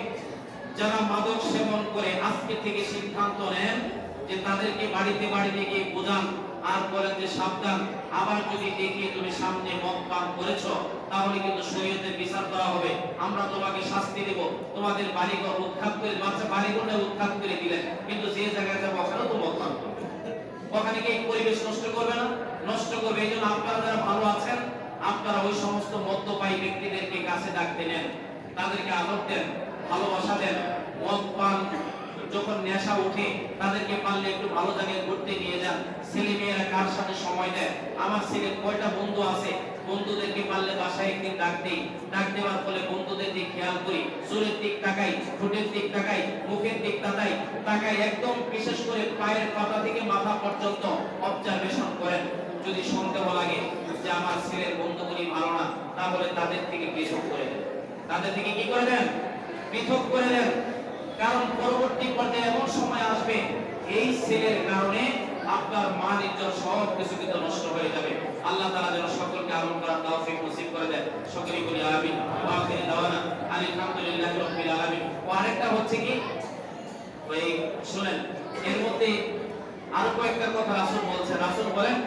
যারা মাদক সেবন করে আজকে থেকে সিদ্ধান্ত নেন যে তাদেরকে বাড়িতে বাড়িতে গিয়ে বোঝান, আর বলেন যে সাবধান, আবার যদি দেখি তুমি সামনে মদ পান করেছো, তাহলে কিন্তু শরীয়তের বিচার করা হবে, আমরা তোমাকে শাস্তি দেব। তোমাদের বাড়িঘর উৎখাত করে, বাচ্চা বাড়িঘরটা উৎখাত করে দিলেন, কিন্তু যে জায়গায় যাবো ওখানে তো মদ পান করবে। ওখানে কি পরিবেশ নষ্ট করবে না? নষ্ট করবে। এই জন্য আপনারা যারা ভালো আছেন, আপনারা ওই সমস্ত মদ্যপায়ী ব্যক্তিদেরকে কাছে ডাকতে নেন, তাদেরকে আদর দেন, ভালোবাসা দেন। মদ পান যখন নেশা উঠে, তাদেরকে পারলে একটু ভালো জায়গায় ঘুরতে নিয়ে যান। ছেলে মেয়েরা কার সাথে সময় দেয়, আমার ছেলের কয়টা বন্ধু আছে, বন্ধুদেরকে পারলে বাসায় একদিন ডাক দেই। ডাক দেওয়ার ফলে বন্ধুদের দিক খেয়াল করি, চুলের দিক তাকাই, ঠোঁটের দিক তাকাই, মুখের দিক তাকাই, একদম বিশেষ করে পায়ের পাতা থেকে মাথা পর্যন্ত অবজারভেশন করেন। যদি সন্দেহ লাগে যে আমার ছেলের বন্ধুগুলি ভালো না, তাহলে তাদের থেকে পৃথক করে দেন। তাদের থেকে কি করে দেন? পৃথক করে দেন। কারণ পরবর্তী পর্যায়ে এমন সময় আসবে, এই ছেলের কারণে আপনার মান ইজ্জত সব কিছু কিন্তু নষ্ট হয়ে যাবে। আল্লাহ তাআলা যেন সকলকে আমল করার তৌফিক নসিব করে দেন। সকলেই বলি আমিন। ওয়া আখিরু দাওয়ানা আলহামদুলিল্লাহি রাব্বিল আলামিন। আরেকটা হচ্ছে কি, ওই শুনেন, এর মধ্যে আরো কয়েকটা কথা রাসূল বলছেন। রাসূল বলেন